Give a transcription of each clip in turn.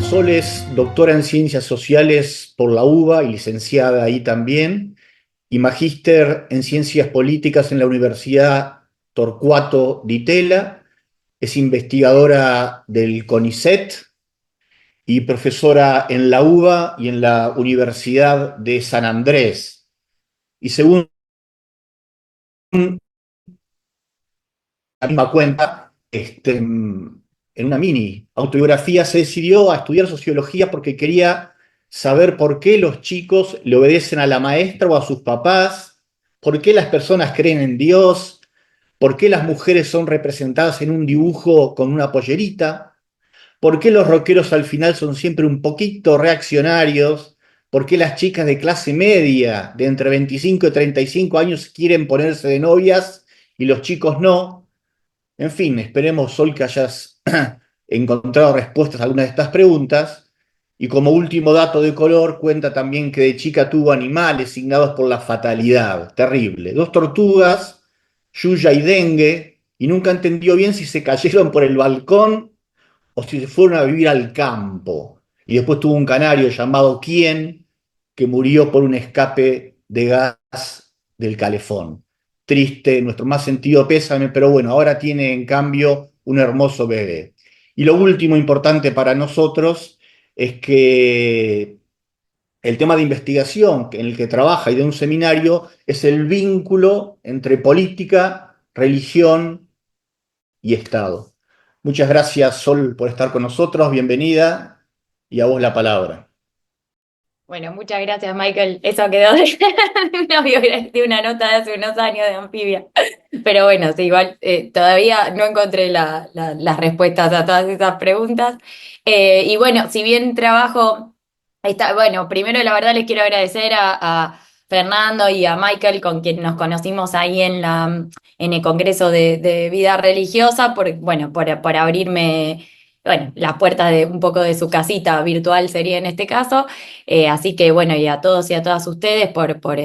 Sol es doctora en Ciencias Sociales por la UBA y licenciada ahí también, y magíster en Ciencias Políticas en la Universidad Torcuato Di Tella. Es investigadora del CONICET y profesora en la UBA y en la Universidad de San Andrés. Y según la misma cuenta, en una mini autobiografía, se decidió a estudiar sociología porque quería saber por qué los chicos le obedecen a la maestra o a sus papás, por qué las personas creen en Dios, por qué las mujeres son representadas en un dibujo con una pollerita, por qué los rockeros al final son siempre un poquito reaccionarios, por qué las chicas de clase media, de entre 25 y 35 años, quieren ponerse de novias y los chicos no. En fin, esperemos, Sol, que hayas encontrado respuestas a algunas de estas preguntas. Y como último dato de color, cuenta también que de chica tuvo animales signados por la fatalidad. Terrible. Dos tortugas, Yuya y Dengue, y nunca entendió bien si se cayeron por el balcón o si se fueron a vivir al campo. Y después tuvo un canario llamado Quién, que murió por un escape de gas del calefón. Triste, nuestro más sentido pésame, pero bueno, ahora tiene en cambio un hermoso bebé. Y lo último importante para nosotros es que el tema de investigación en el que trabaja y de un seminario es el vínculo entre política, religión y Estado. Muchas gracias, Sol, por estar con nosotros. Bienvenida y a vos la palabra. Bueno, muchas gracias, Michael. Eso quedó de, de una nota de hace unos años de Anfibia. Pero bueno, sí, igual todavía no encontré las respuestas a todas esas preguntas. Y bueno, si bien trabajo, bueno, primero la verdad les quiero agradecer a Fernando y a Michael, con quien nos conocimos ahí en el Congreso de Vida Religiosa, bueno, por abrirme, bueno, las puertas de un poco de su casita virtual sería en este caso. Así que bueno, y a todos y a todas ustedes bueno, por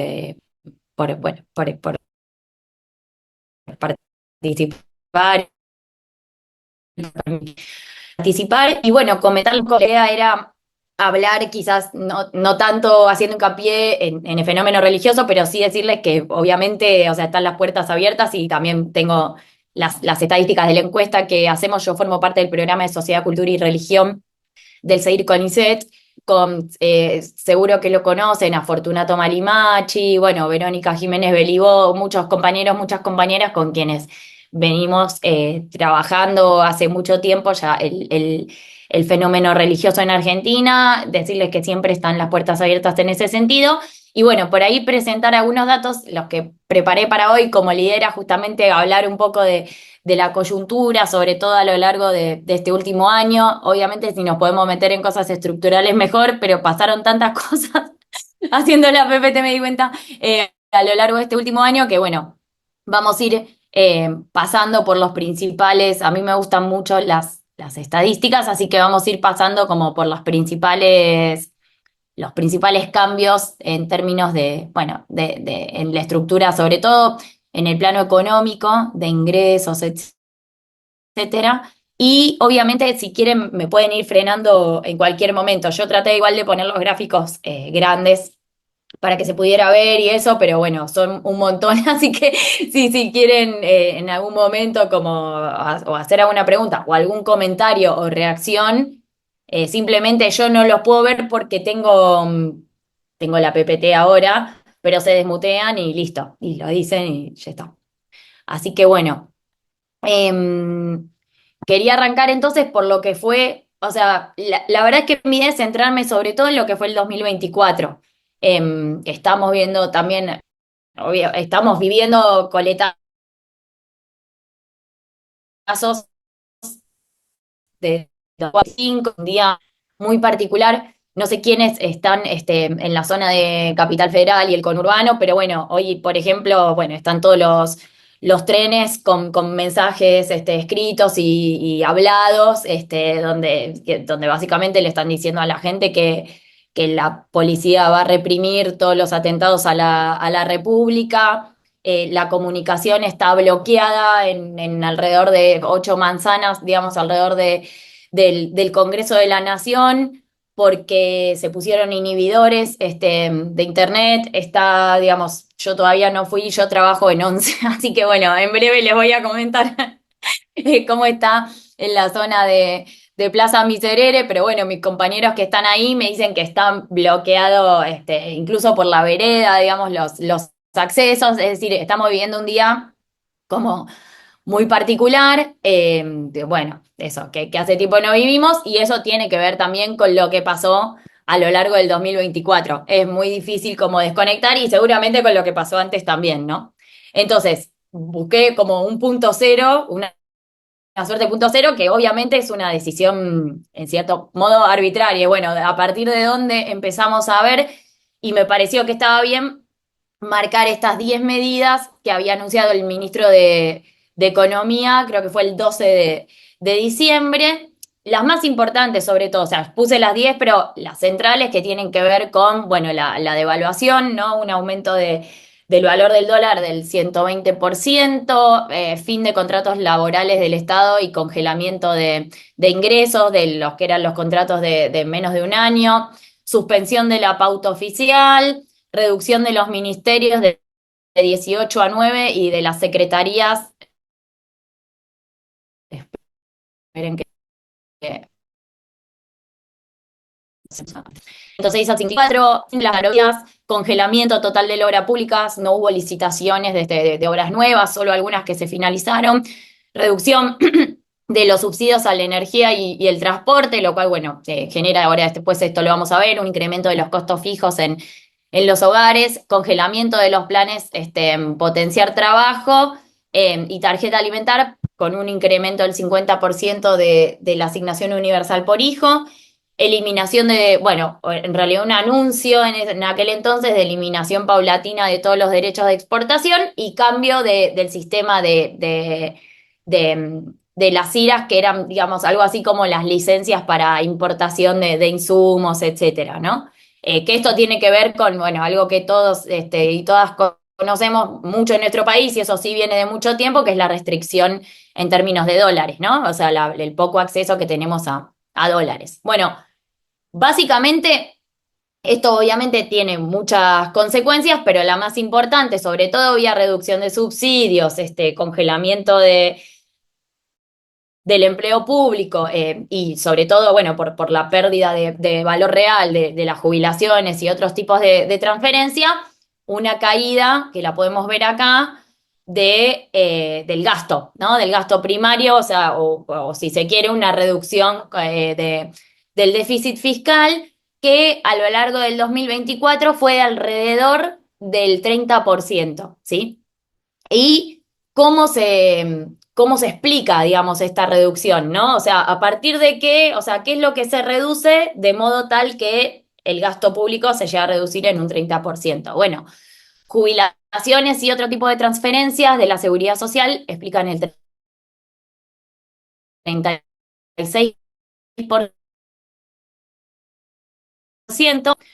participar, y bueno, comentar la idea era hablar quizás no tanto haciendo hincapié en el fenómeno religioso, pero sí decirles que obviamente, o sea, están las puertas abiertas y también tengo las estadísticas de la encuesta que hacemos. Yo formo parte del programa de Sociedad, Cultura y Religión del CEIR CONICET, seguro que lo conocen, a Fortunato Marimachi, bueno, Verónica Jiménez Belibó, muchos compañeros, muchas compañeras con quienes venimos trabajando hace mucho tiempo ya el fenómeno religioso en Argentina, decirles que siempre están las puertas abiertas en ese sentido. Y bueno, por ahí presentar algunos datos, los que preparé para hoy, como lidera justamente hablar un poco de la coyuntura, sobre todo a lo largo de este último año. Obviamente, si nos podemos meter en cosas estructurales mejor, pero pasaron tantas cosas haciendo la PPT, me di cuenta, a lo largo de este último año, que bueno, vamos a ir pasando por los principales. A mí me gustan mucho las estadísticas, así que vamos a ir pasando como por los principales cambios en términos de, bueno, en la estructura, sobre todo en el plano económico, de ingresos, etcétera. Y obviamente, si quieren, me pueden ir frenando en cualquier momento. Yo traté igual de poner los gráficos grandes para que se pudiera ver y eso, pero bueno, son un montón, así que si quieren en algún momento o hacer alguna pregunta o algún comentario o reacción, simplemente yo no los puedo ver porque tengo la PPT ahora, pero se desmutean y listo, y lo dicen y ya está. Así que bueno. Em, Quería arrancar entonces por lo que fue, o sea, la verdad es que mi idea es centrarme sobre todo en lo que fue el 2024. Estamos viendo también, obvio, estamos viviendo coletazos de 5, un día muy particular. No sé quiénes están en la zona de Capital Federal y el conurbano, pero bueno, hoy, por ejemplo, bueno, están todos los trenes con mensajes escritos y hablados, donde básicamente le están diciendo a la gente que la policía va a reprimir todos los atentados a la República. La comunicación está bloqueada en alrededor de 8 manzanas, digamos, alrededor del Congreso de la Nación porque se pusieron inhibidores de internet. Está, digamos, yo todavía no fui, yo trabajo en ONCE, así que bueno, en breve les voy a comentar cómo está en la zona de Plaza Miserere, pero bueno, mis compañeros que están ahí me dicen que están bloqueados incluso por la vereda, digamos, los accesos, es decir, estamos viviendo un día como muy particular, bueno, eso, que hace tiempo no vivimos y eso tiene que ver también con lo que pasó a lo largo del 2024. Es muy difícil como desconectar y seguramente con lo que pasó antes también, ¿no? Entonces, busqué como un punto cero, una suerte de punto cero, que obviamente es una decisión en cierto modo arbitraria. Bueno, a partir de dónde empezamos a ver, y me pareció que estaba bien marcar estas 10 medidas que había anunciado el ministro de Economía, creo que fue el 12 de diciembre. Las más importantes, sobre todo, o sea, puse las 10, pero las centrales que tienen que ver con, bueno, la devaluación, ¿no? Un aumento del valor del dólar del 120%, fin de contratos laborales del Estado y congelamiento de ingresos de los que eran los contratos de menos de un año, suspensión de la pauta oficial, reducción de los ministerios de 18 a 9 y de las secretarías. Esperen que 106 a 54, las garantías, congelamiento total de la obra pública, no hubo licitaciones de obras nuevas, solo algunas que se finalizaron, reducción de los subsidios a la energía y el transporte, lo cual, bueno, genera ahora, después esto lo vamos a ver, un incremento de los costos fijos en los hogares, congelamiento de los planes, potenciar trabajo y tarjeta alimentar con un incremento del 50% de la asignación universal por hijo, eliminación bueno, en realidad un anuncio en aquel entonces de eliminación paulatina de todos los derechos de exportación y cambio del sistema de las IRAs, que eran, digamos, algo así como las licencias para importación de insumos, etcétera, ¿no? Que esto tiene que ver con, bueno, algo que todos y todas conocemos mucho en nuestro país, y eso sí viene de mucho tiempo, que es la restricción en términos de dólares, ¿no? O sea, el poco acceso que tenemos a dólares. Bueno, básicamente, esto obviamente tiene muchas consecuencias, pero la más importante, sobre todo vía reducción de subsidios, congelamiento del empleo público y sobre todo, bueno, por la pérdida de valor real de las jubilaciones y otros tipos de transferencia, una caída, que la podemos ver acá, del gasto, ¿no? Del gasto primario, o sea, o si se quiere, una reducción del déficit fiscal que a lo largo del 2024 fue de alrededor del 30%, ¿sí? Y cómo se explica, digamos, esta reducción, ¿no? O sea, a partir de qué, o sea, qué es lo que se reduce de modo tal que el gasto público se llega a reducir en un 30%. Bueno, jubilaciones y otro tipo de transferencias de la seguridad social explican el 36%.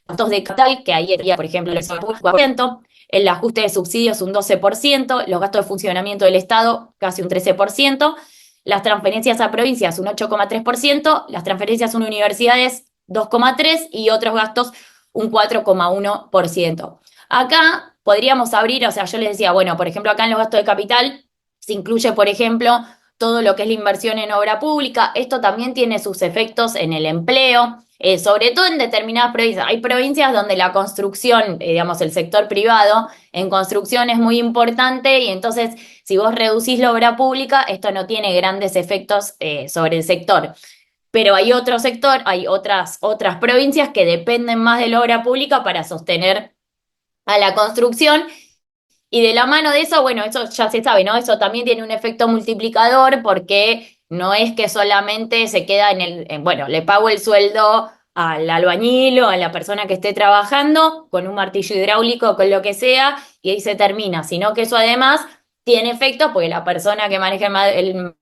Gastos de capital, que ahí iría, por ejemplo, el 4%, el ajuste de subsidios un 12%, los gastos de funcionamiento del Estado casi un 13%, las transferencias a provincias un 8,3%, las transferencias a universidades 2,3% y otros gastos un 4,1%. Acá podríamos abrir, o sea, yo les decía, bueno, por ejemplo, acá en los gastos de capital se incluye, por ejemplo, todo lo que es la inversión en obra pública. Esto también tiene sus efectos en el empleo, sobre todo en determinadas provincias. Hay provincias donde la construcción, digamos, el sector privado en construcción es muy importante y entonces si vos reducís la obra pública, esto no tiene grandes efectos sobre el sector. Pero hay otro sector, hay otras provincias que dependen más de la obra pública para sostener a la construcción. Y de la mano de eso, bueno, eso ya se sabe, ¿no? Eso también tiene un efecto multiplicador porque no es que solamente se queda bueno, le pago el sueldo al albañil o a la persona que esté trabajando con un martillo hidráulico, con lo que sea, y ahí se termina, sino que eso además tiene efectos porque la persona que maneja el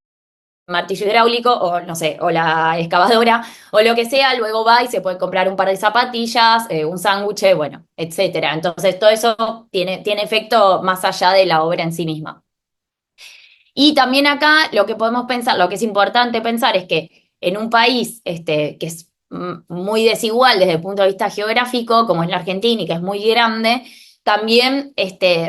martillo hidráulico o no sé, o la excavadora o lo que sea, luego va y se puede comprar un par de zapatillas, un sándwich, bueno, etcétera. Entonces todo eso tiene efecto más allá de la obra en sí misma. Y también acá lo que podemos pensar, lo que es importante pensar es que en un país que es muy desigual desde el punto de vista geográfico, como es la Argentina y que es muy grande, también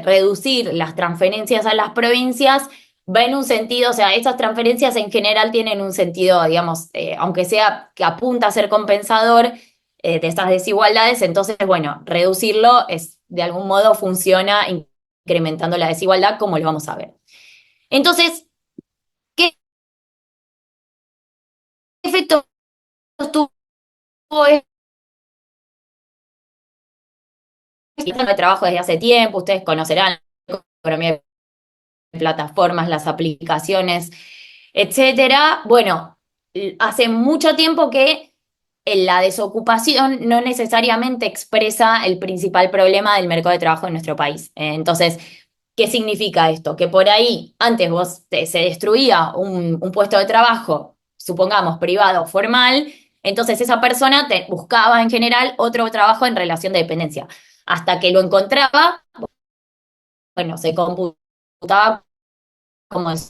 reducir las transferencias a las provincias va en un sentido, o sea, esas transferencias en general tienen un sentido, digamos, aunque sea que apunta a ser compensador de estas desigualdades, entonces, bueno, reducirlo es, de algún modo funciona incrementando la desigualdad, como lo vamos a ver. Entonces, ¿qué efectos tuvo esto de trabajo desde hace tiempo? Ustedes conocerán la economía de plataformas, las aplicaciones, etcétera. Bueno, hace mucho tiempo que la desocupación no necesariamente expresa el principal problema del mercado de trabajo en nuestro país. Entonces, ¿qué significa esto? Que por ahí antes se destruía un puesto de trabajo, supongamos privado, formal, entonces esa persona buscaba en general otro trabajo en relación de dependencia. Hasta que lo encontraba, bueno, se computaba como es.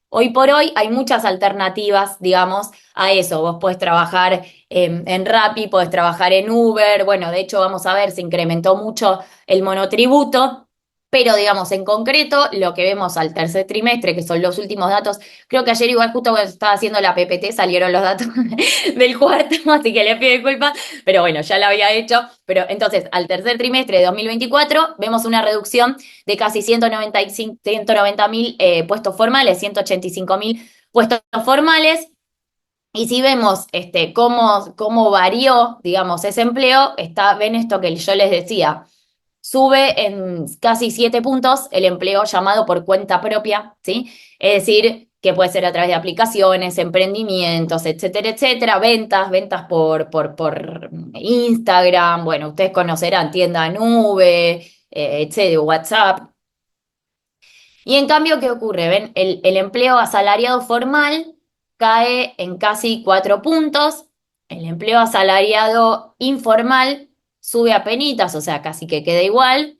Hoy por hoy hay muchas alternativas, digamos, a eso. Vos podés trabajar en Rappi, podés trabajar en Uber. Bueno, de hecho, vamos a ver, se incrementó mucho el monotributo. Pero, digamos, en concreto, lo que vemos al tercer trimestre, que son los últimos datos, creo que ayer igual justo cuando estaba haciendo la PPT salieron los datos del cuarto, así que le pido disculpas, pero bueno, ya lo había hecho. Pero entonces, al tercer trimestre de 2024, vemos una reducción de casi 190.000 puestos formales, 185.000 puestos formales. Y si vemos cómo varió, digamos, ese empleo, ven esto que yo les decía, sube en casi 7 puntos el empleo llamado por cuenta propia, ¿sí? Es decir, que puede ser a través de aplicaciones, emprendimientos, etcétera, etcétera, ventas por Instagram, bueno, ustedes conocerán tienda nube, etcétera, WhatsApp. Y en cambio, ¿qué ocurre? ¿Ven? El empleo asalariado formal cae en casi 4 puntos, el empleo asalariado informal sube a penitas, o sea, casi que queda igual,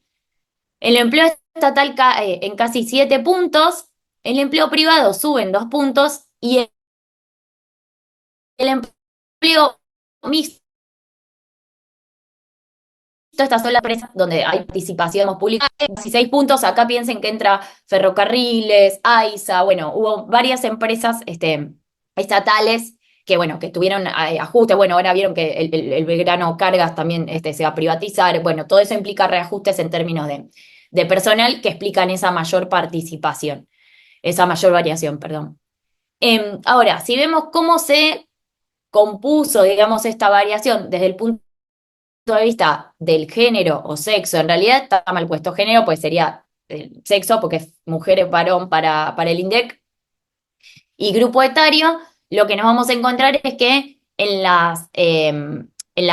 el empleo estatal cae en casi 7 puntos, el empleo privado sube en 2 puntos y el empleo mixto, estas son las empresas donde hay participación pública, 16 puntos, acá piensen que entra Ferrocarriles, AISA, bueno, hubo varias empresas estatales que, bueno, que tuvieron ajustes, bueno, ahora vieron que el Belgrano Cargas también se va a privatizar, bueno, todo eso implica reajustes en términos de personal que explican esa mayor participación, esa mayor variación, perdón. Ahora, si vemos cómo se compuso, digamos, esta variación desde el punto de vista del género o sexo, en realidad está mal puesto género, pues sería el sexo, porque es mujer, varón para el INDEC, y grupo etario, lo que nos vamos a encontrar es que en las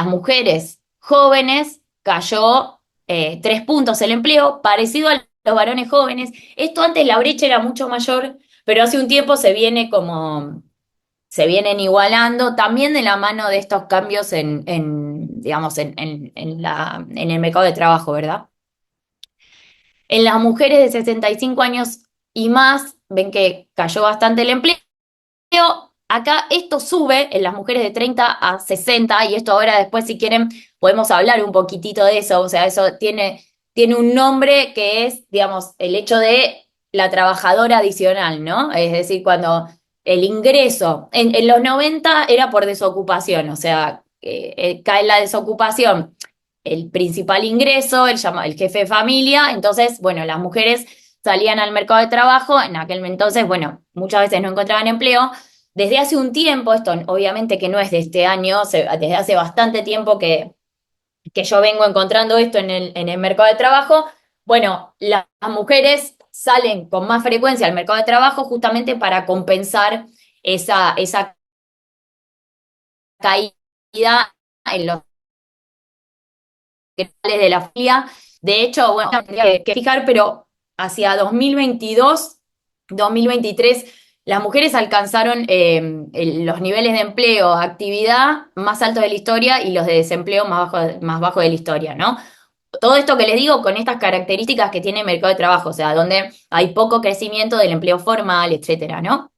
mujeres jóvenes cayó 3 puntos el empleo, parecido a los varones jóvenes. Esto antes la brecha era mucho mayor, pero hace un tiempo se vienen igualando también de la mano de estos cambios digamos, en el mercado de trabajo, ¿verdad? En las mujeres de 65 años y más, ven que cayó bastante el empleo. Acá esto sube en las mujeres de 30 a 60 y esto ahora después si quieren podemos hablar un poquitito de eso, o sea, eso tiene un nombre que es, digamos, el hecho de la trabajadora adicional, ¿no? Es decir, cuando el ingreso, en los 90 era por desocupación, o sea, cae la desocupación, el principal ingreso, el jefe de familia, entonces, bueno, las mujeres salían al mercado de trabajo, en aquel entonces, bueno, muchas veces no encontraban empleo. Desde hace un tiempo, esto obviamente que no es de este año, desde hace bastante tiempo que yo vengo encontrando esto en el mercado de trabajo, bueno, las mujeres salen con más frecuencia al mercado de trabajo justamente para compensar esa caída en los de la familia. De hecho, bueno, tendría que fijar, pero hacia 2022, 2023, las mujeres alcanzaron los niveles de empleo, actividad más altos de la historia y los de desempleo más bajos de la historia, ¿no? Todo esto que les digo con estas características que tiene el mercado de trabajo, o sea, donde hay poco crecimiento del empleo formal, etcétera, ¿no?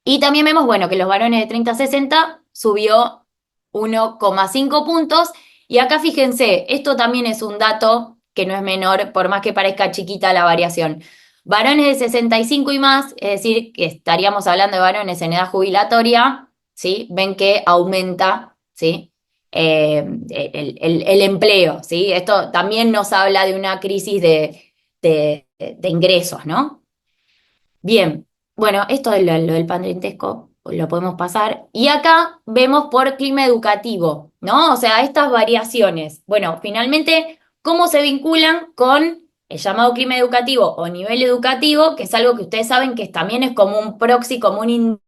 Y también vemos, bueno, que los varones de 30 a 60 subió 1,5 puntos. Y acá fíjense, esto también es un dato que no es menor, por más que parezca chiquita la variación. Varones de 65 y más, es decir, que estaríamos hablando de varones en edad jubilatoria, ¿sí? Ven que aumenta, ¿sí? El empleo, ¿sí? Esto también nos habla de una crisis de ingresos, ¿no? Bien, bueno, esto es lo del parentesco, lo podemos pasar. Y acá vemos por clima educativo, ¿no? O sea, estas variaciones. Bueno, finalmente, ¿cómo se vinculan con el llamado clima educativo o nivel educativo? Que es algo que ustedes saben que también es como un proxy, como un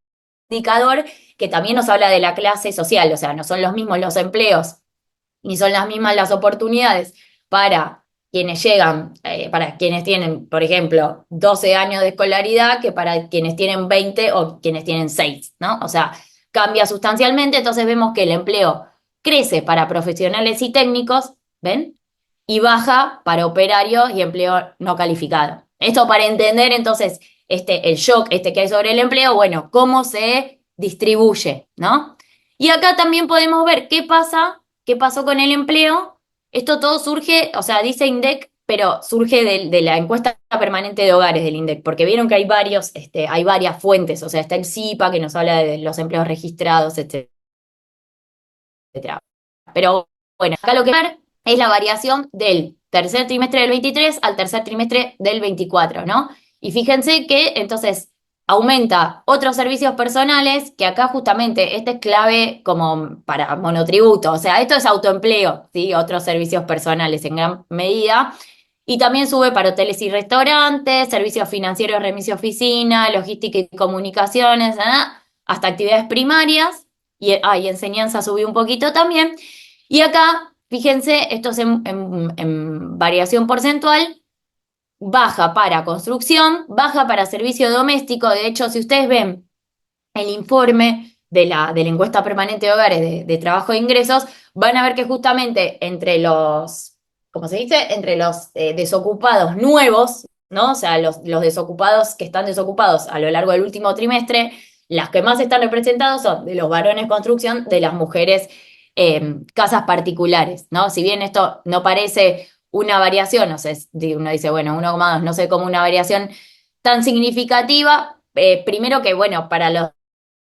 indicador que también nos habla de la clase social. O sea, no son los mismos los empleos ni son las mismas las oportunidades para quienes llegan, para quienes tienen, por ejemplo, 12 años de escolaridad que para quienes tienen 20 o quienes tienen 6, ¿no? O sea, cambia sustancialmente, entonces vemos que el empleo crece para profesionales y técnicos, ¿ven? Y baja para operarios y empleo no calificado. Esto para entender entonces el shock que hay sobre el empleo, bueno, cómo se distribuye, ¿no? Y acá también podemos ver qué pasó con el empleo. Esto todo surge, o sea, dice INDEC, pero surge de la encuesta permanente de hogares del INDEC, porque vieron que hay hay varias fuentes, o sea, está el CIPA que nos habla de los empleos registrados, etcétera. Pero bueno, acá lo que ver es la variación del tercer trimestre del 23 al tercer trimestre del 24, ¿no? Y fíjense que entonces aumenta otros servicios personales, que acá justamente este es clave como para monotributo, o sea, esto es autoempleo, ¿sí? Otros servicios personales en gran medida. Y también sube para hoteles y restaurantes, servicios financieros, remisión oficina, logística y comunicaciones, hasta actividades primarias. Y enseñanza subió un poquito también. Y acá, fíjense, esto es en variación porcentual, baja para construcción, baja para servicio doméstico. De hecho, si ustedes ven el informe de la encuesta permanente de hogares de trabajo de ingresos, van a ver que justamente entre los, ¿cómo se dice? Entre los desocupados nuevos, ¿no? O sea, los desocupados que están desocupados a lo largo del último trimestre, las que más están representados son de los varones construcción, de las mujeres casas particulares, ¿no? Si bien esto no parece una variación, no sé, uno dice, bueno, 1,2 no sé, como una variación tan significativa, primero que, bueno, para los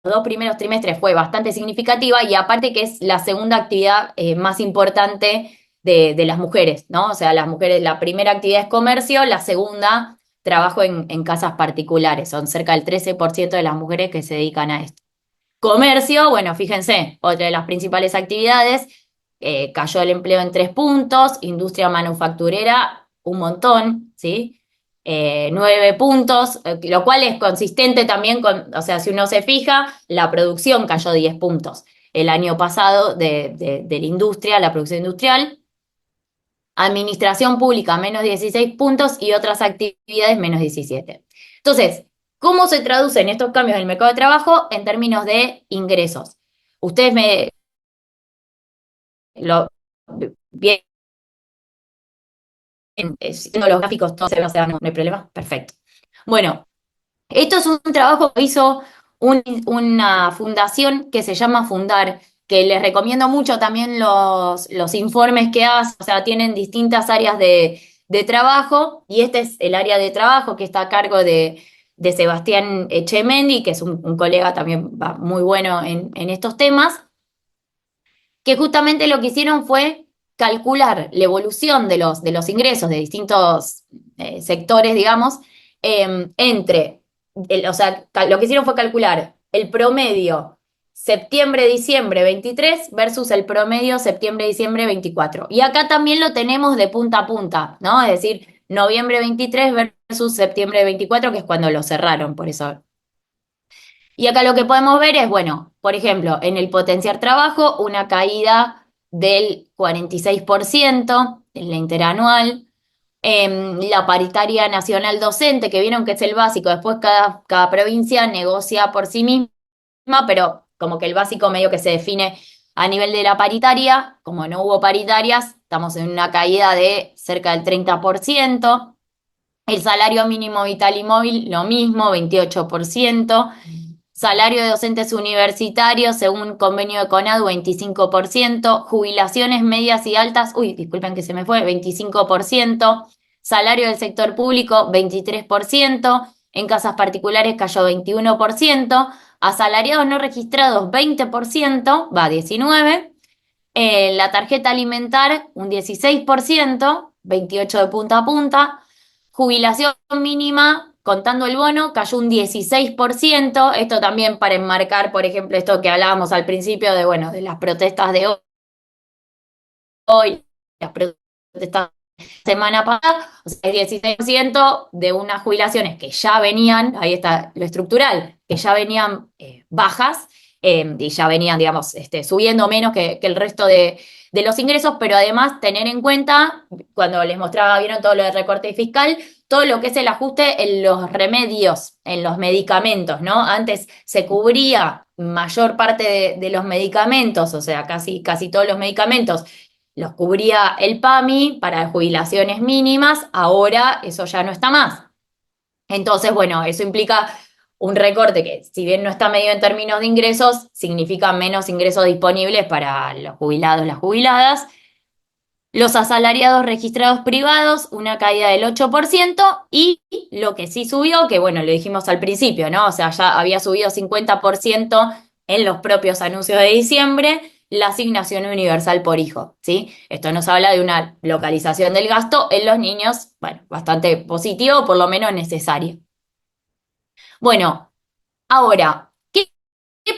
dos primeros trimestres fue bastante significativa y aparte que es la segunda actividad más importante de las mujeres, ¿no? O sea, las mujeres, la primera actividad es comercio, la segunda trabajo en casas particulares, son cerca del 13% de las mujeres que se dedican a esto. Comercio, bueno, fíjense, otra de las principales actividades, cayó el empleo en 3 puntos, industria manufacturera, un montón, ¿sí? 9 puntos, lo cual es consistente también con, o sea, si uno se fija, la producción cayó 10 puntos el año pasado de la industria, la producción industrial. Administración pública, menos 16 puntos y otras actividades, menos 17. Entonces, ¿cómo se traducen estos cambios en el mercado de trabajo en términos de ingresos? Ustedes lo bien, siendo los gráficos todos se ven, o sea, no hay problema. Perfecto. Bueno, esto es un trabajo que hizo una fundación que se llama Fundar, que les recomiendo mucho también los informes que hace, o sea, tienen distintas áreas de trabajo, y este es el área de trabajo que está a cargo de Sebastián Echemendi, que es un colega también muy bueno en estos temas, que justamente lo que hicieron fue calcular la evolución de los ingresos de distintos sectores, digamos, o sea, lo que hicieron fue calcular el promedio septiembre-diciembre 23 versus el promedio septiembre-diciembre 24. Y acá también lo tenemos de punta a punta, ¿no? Es decir, noviembre 23 versus septiembre 24, que es cuando lo cerraron, por eso. Y acá lo que podemos ver es, bueno, por ejemplo, en el potenciar trabajo, una caída del 46% en la interanual. La paritaria nacional docente, que vieron que es el básico, después cada provincia negocia por sí misma, pero como que el básico medio que se define a nivel de la paritaria, como no hubo paritarias, estamos en una caída de cerca del 30%. El salario mínimo vital y móvil, lo mismo, 28%. Salario de docentes universitarios, según convenio de CONADU, 25%. Jubilaciones medias y altas, uy, disculpen que se me fue, 25%. Salario del sector público, 23%. En casas particulares cayó 21%. Asalariados no registrados, 20%, va 19%. La tarjeta alimentar, un 16%, 28% de punta a punta. Jubilación mínima, contando el bono, cayó un 16%. Esto también para enmarcar, por ejemplo, esto que hablábamos al principio de, bueno, de las protestas de hoy, las protestas de la semana pasada, o sea, el 16% de unas jubilaciones que ya venían, ahí está lo estructural, que ya venían bajas, y ya venían, digamos, subiendo menos que el resto de los ingresos, pero además tener en cuenta, cuando les mostraba, vieron todo lo de recorte fiscal, todo lo que es el ajuste en los remedios, en los medicamentos, ¿no? Antes se cubría mayor parte de los medicamentos, o sea, casi todos los medicamentos los cubría el PAMI para jubilaciones mínimas, ahora eso ya no está más. Entonces, bueno, eso implica un recorte que, si bien no está medido en términos de ingresos, significa menos ingresos disponibles para los jubilados, las jubiladas. Los asalariados registrados privados, una caída del 8%, y lo que sí subió, que bueno, lo dijimos al principio, ¿no? O sea, ya había subido 50% en los propios anuncios de diciembre, la asignación universal por hijo, ¿sí? Esto nos habla de una localización del gasto en los niños, bueno, bastante positivo, por lo menos necesario. Bueno, ahora, ¿qué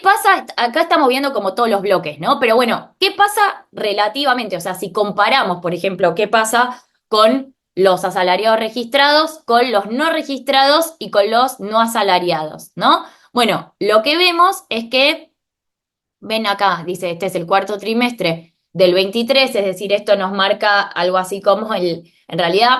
pasa? Acá estamos viendo como todos los bloques, ¿no? Pero bueno, ¿qué pasa relativamente? O sea, si comparamos, por ejemplo, qué pasa con los asalariados registrados, con los no registrados y con los no asalariados, ¿no? Bueno, lo que vemos es que, ven acá, dice, este es el cuarto trimestre del 23, es decir, esto nos marca algo así como en realidad,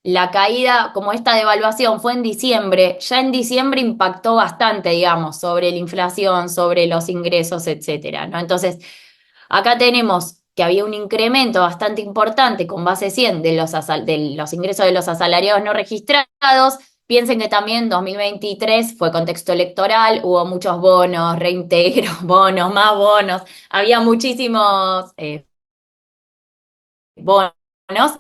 la caída, como esta devaluación fue en diciembre, ya en diciembre impactó bastante, digamos, sobre la inflación, sobre los ingresos, etcétera, ¿no? Entonces, acá tenemos que había un incremento bastante importante con base 100 de los ingresos de los asalariados no registrados. Piensen que también 2023 fue contexto electoral, hubo muchos bonos, reintegros, bonos, más bonos, había muchísimos bonos.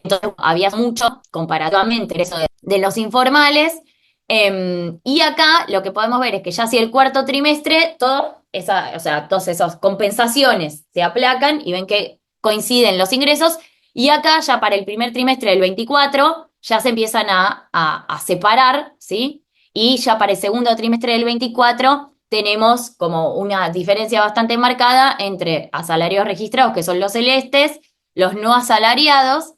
Entonces había mucho comparativamente eso de los informales. Y acá lo que podemos ver es que ya si el cuarto trimestre, o sea, todas esas compensaciones se aplacan y ven que coinciden los ingresos. Y acá ya para el primer trimestre del 24 ya se empiezan a separar, ¿sí? Y ya para el segundo trimestre del 24 tenemos como una diferencia bastante marcada entre asalariados registrados, que son los celestes, los no asalariados,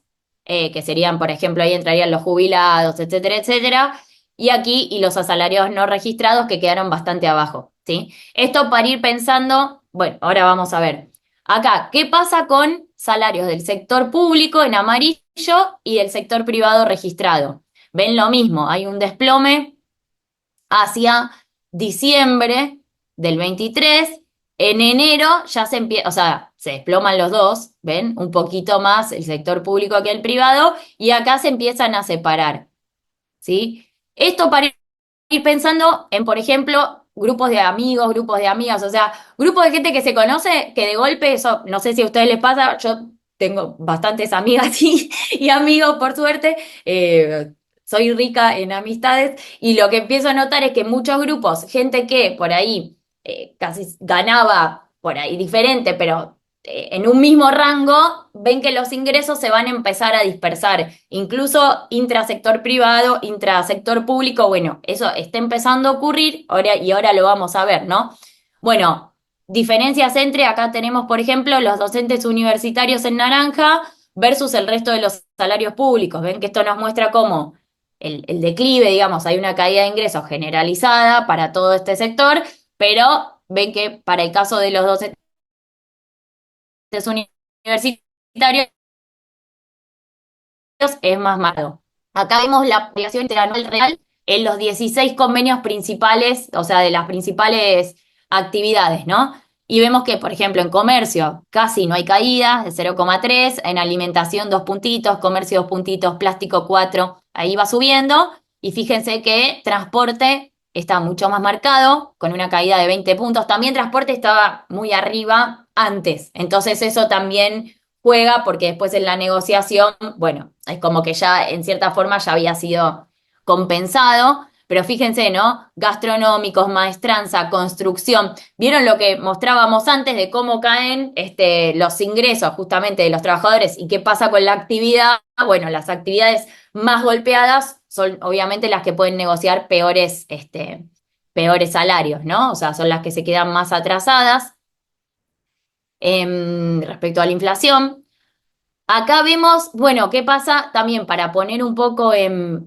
que serían, por ejemplo, ahí entrarían los jubilados, etcétera, etcétera, y aquí, y los asalariados no registrados que quedaron bastante abajo, ¿sí? Esto para ir pensando, bueno, ahora vamos a ver. Acá, ¿qué pasa con salarios del sector público en amarillo y del sector privado registrado? Ven lo mismo, hay un desplome hacia diciembre del 23. En enero ya se empieza, o sea, se desploman los dos, ¿ven? Un poquito más el sector público que el privado, y acá se empiezan a separar, ¿sí? Esto para ir pensando en, por ejemplo, grupos de amigos, grupos de amigas, o sea, grupos de gente que se conoce, que de golpe, eso, no sé si a ustedes les pasa, yo tengo bastantes amigas y amigos, por suerte, soy rica en amistades, y lo que empiezo a notar es que muchos grupos, gente que por ahí casi ganaba por ahí diferente, pero en un mismo rango, ven que los ingresos se van a empezar a dispersar, incluso intrasector privado, intrasector público, bueno, eso está empezando a ocurrir ahora, y ahora lo vamos a ver, ¿no? Bueno, diferencias entre, acá tenemos, por ejemplo, los docentes universitarios en naranja versus el resto de los salarios públicos. Ven que esto nos muestra cómo el declive, digamos, hay una caída de ingresos generalizada para todo este sector, pero ven que para el caso de los docentes universitarios es más malo. Acá vemos la variación interanual real en los 16 convenios principales, o sea, de las principales actividades, ¿no? Y vemos que, por ejemplo, en comercio casi no hay caídas, de 0,3, en alimentación 2 puntitos, comercio 2 puntitos, plástico 4, ahí va subiendo, Y fíjense que transporte está mucho más marcado, con una caída de 20 puntos. También transporte estaba muy arriba antes. Entonces eso también juega porque después en la negociación, bueno, es como que ya en cierta forma ya había sido compensado. Pero fíjense, ¿no? Gastronómicos, maestranza, construcción. ¿Vieron lo que mostrábamos antes de cómo caen los ingresos justamente de los trabajadores y qué pasa con la actividad? Bueno, las actividades más golpeadas son obviamente las que pueden negociar peores salarios, ¿no? O sea, son las que se quedan más atrasadas respecto a la inflación. Acá vemos, bueno, qué pasa también para poner un poco en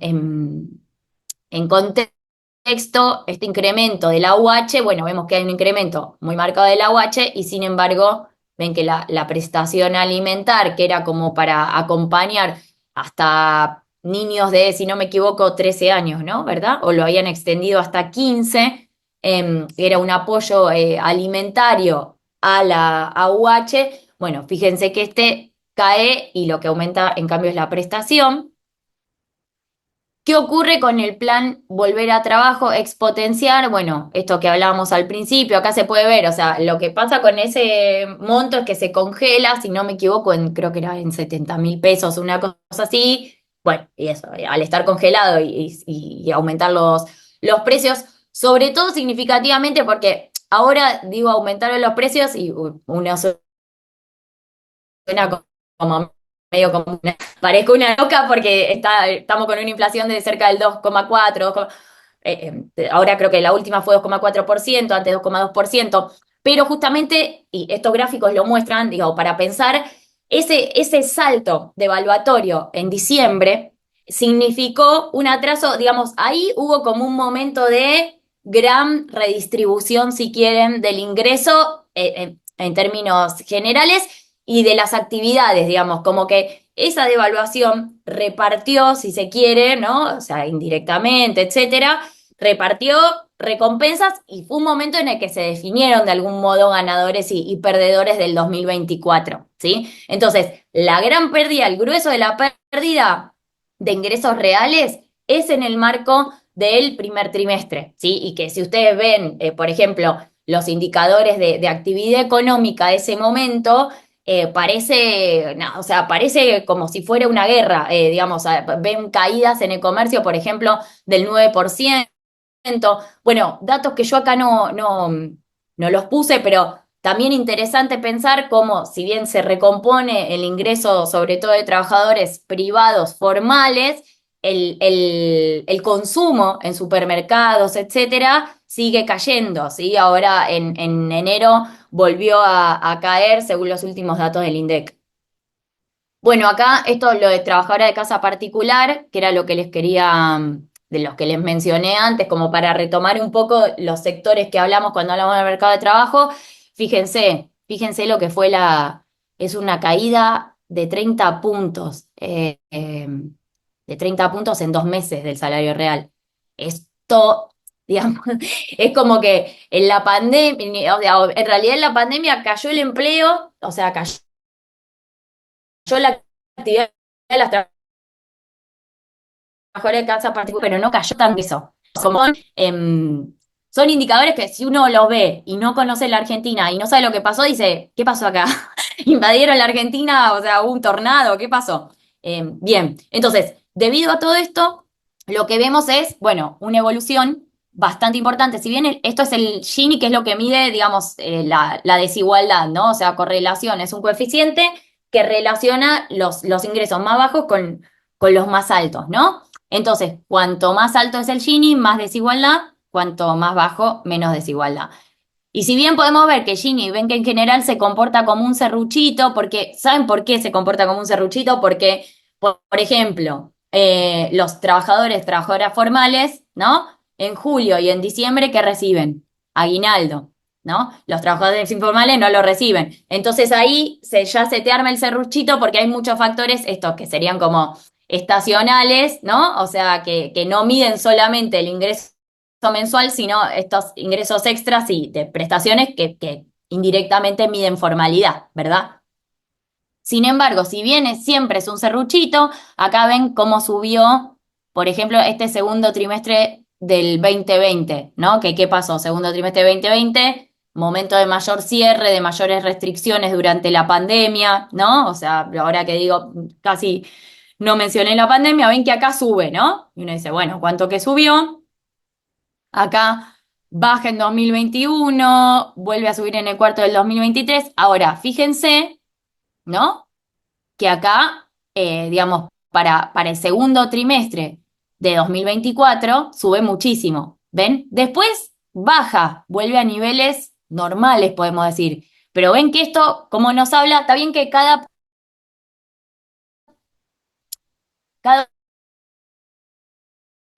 contexto este incremento de la UH. Bueno, vemos que hay un incremento muy marcado de la UH y sin embargo ven que la prestación alimentar, que era como para acompañar hasta niños de, si no me equivoco, 13 años, ¿no? ¿Verdad? O lo habían extendido hasta 15, era un apoyo alimentario a la AUH. Bueno, fíjense que este cae y lo que aumenta en cambio es la prestación. ¿Qué ocurre con el plan Volver a Trabajo, expotenciar? Bueno, esto que hablábamos al principio, acá se puede ver, o sea, lo que pasa con ese monto es que se congela, si no me equivoco, creo que era en 70.000 pesos, una cosa así. Bueno, y eso, al estar congelado y aumentar los precios, sobre todo significativamente porque ahora digo aumentaron los precios y uno suena como medio como parezco una loca porque estamos con una inflación de cerca del 2,4, ahora creo que la última fue 2,4%, antes 2,2%, pero justamente, y estos gráficos lo muestran, digo, para pensar, ese salto devaluatorio en diciembre significó un atraso, digamos, ahí hubo como un momento de gran redistribución, si quieren, del ingreso en términos generales y de las actividades, digamos, como que esa devaluación repartió, si se quiere, ¿no? O sea, indirectamente, etcétera, repartió recompensas y fue un momento en el que se definieron de algún modo ganadores y perdedores del 2024, ¿sí? Entonces, la gran pérdida, el grueso de la pérdida de ingresos reales es en el marco del primer trimestre, ¿sí? Y que si ustedes ven, por ejemplo, los indicadores de actividad económica de ese momento, parece, no, o sea, parece como si fuera una guerra, digamos, ven caídas en el comercio, por ejemplo, del 9%. Bueno, datos que yo acá no los puse, pero también interesante pensar cómo, si bien se recompone el ingreso, sobre todo de trabajadores privados formales, el consumo en supermercados, etcétera, sigue cayendo, ¿sí? Ahora en enero volvió a caer según los últimos datos del INDEC. Bueno, acá esto es lo de trabajadora de casa particular, que era lo que les quería, de los que les mencioné antes, como para retomar un poco los sectores que hablamos cuando hablamos del mercado de trabajo. Fíjense lo que fue es una caída de 30 puntos, de 30 puntos en 2 meses del salario real. Esto, digamos, es como que en la pandemia, o sea, en realidad en la pandemia cayó el empleo, o sea, cayó la actividad de las trabajadoras de casa particular, pero no cayó tanto eso. Como son indicadores que si uno los ve y no conoce la Argentina y no sabe lo que pasó, dice, ¿qué pasó acá? ¿Invadieron la Argentina? O sea, ¿hubo un tornado? ¿Qué pasó? Bien, entonces, debido a todo esto, lo que vemos es, bueno, una evolución bastante importante. Si bien esto es el Gini, que es lo que mide, digamos, la desigualdad, ¿no? O sea, correlación, es un coeficiente que relaciona los ingresos más bajos con los más altos, ¿no? Entonces, cuanto más alto es el Gini, más desigualdad, cuanto más bajo, menos desigualdad. Y si bien podemos ver que Gini, ven que en general se comporta como un serruchito, porque, ¿saben por qué se comporta como un serruchito? Porque, por ejemplo, los trabajadores, trabajadoras formales, ¿no? En julio y en diciembre, ¿qué reciben? Aguinaldo, ¿no? Los trabajadores informales no lo reciben. Entonces ahí ya se te arma el serruchito porque hay muchos factores, estos que serían como estacionales, ¿no? O sea, que no miden solamente el ingreso mensual, sino estos ingresos extras y de prestaciones que indirectamente miden formalidad, ¿verdad? Sin embargo, si bien siempre es un serruchito, acá ven cómo subió por ejemplo, este segundo trimestre del 2020, ¿no? ¿Qué pasó? Segundo trimestre del 2020, momento de mayor cierre, de mayores restricciones durante la pandemia, ¿no? O sea, ahora que digo, casi no mencioné la pandemia, ven que acá sube, ¿no? Y uno dice, bueno, ¿cuánto que subió? Acá baja en 2021, vuelve a subir en el cuarto del 2023. Ahora, fíjense, ¿no? Que acá, digamos, para el segundo trimestre de 2024 sube muchísimo, ¿ven? Después baja, vuelve a niveles normales, podemos decir. Pero ven que esto, como nos habla, está bien que cada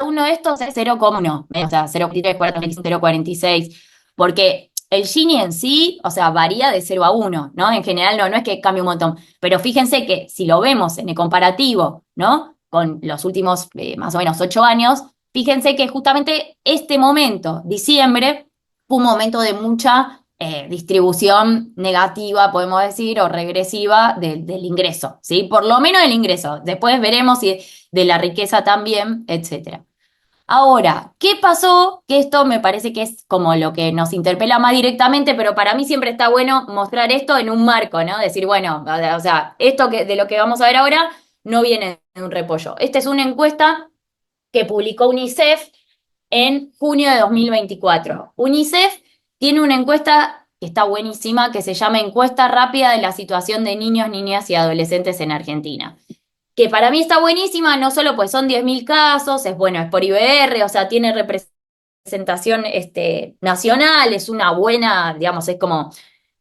uno de estos es 0,1, o sea, 0,43, 4,35, 0,46, porque el Gini en sí, o sea, varía de 0 a 1, ¿no? En general no es que cambie un montón, pero fíjense que si lo vemos en el comparativo, ¿no? Con los últimos más o menos 8 años, fíjense que justamente este momento, diciembre, fue un momento de mucha distribución negativa, podemos decir, o regresiva del ingreso, ¿sí? Por lo menos el ingreso. Después veremos si de la riqueza también, etcétera. Ahora, ¿qué pasó? Que esto me parece que es como lo que nos interpela más directamente, pero para mí siempre está bueno mostrar esto en un marco, ¿no? Decir, bueno, o sea, de lo que vamos a ver ahora no viene de un repollo. Esta es una encuesta que publicó UNICEF en junio de 2024. UNICEF tiene una encuesta que está buenísima, que se llama Encuesta Rápida de la Situación de Niños, Niñas y Adolescentes en Argentina, que para mí está buenísima, no solo pues son 10.000 casos, es bueno, es por IBR, o sea, tiene representación nacional, es una buena, digamos, es como,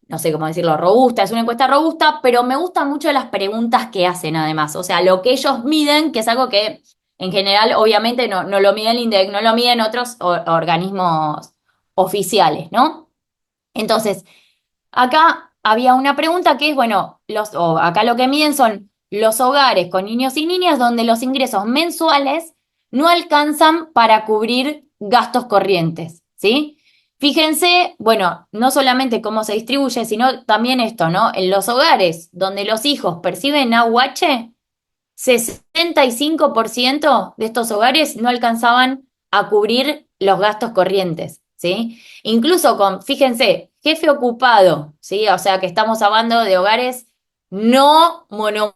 no sé cómo decirlo, robusta, es una encuesta robusta, pero me gustan mucho las preguntas que hacen además, o sea, lo que ellos miden, que es algo que en general obviamente no lo mide el INDEC, no lo miden otros organismos oficiales, ¿no? Entonces, acá había una pregunta que es, bueno, acá lo que miden son los hogares con niños y niñas donde los ingresos mensuales no alcanzan para cubrir gastos corrientes, ¿sí? Fíjense, bueno, no solamente cómo se distribuye, sino también esto, ¿no? En los hogares donde los hijos perciben AUH, 65% de estos hogares no alcanzaban a cubrir los gastos corrientes, ¿sí? Incluso fíjense, jefe ocupado, ¿sí? O sea que estamos hablando de hogares no monomarentales.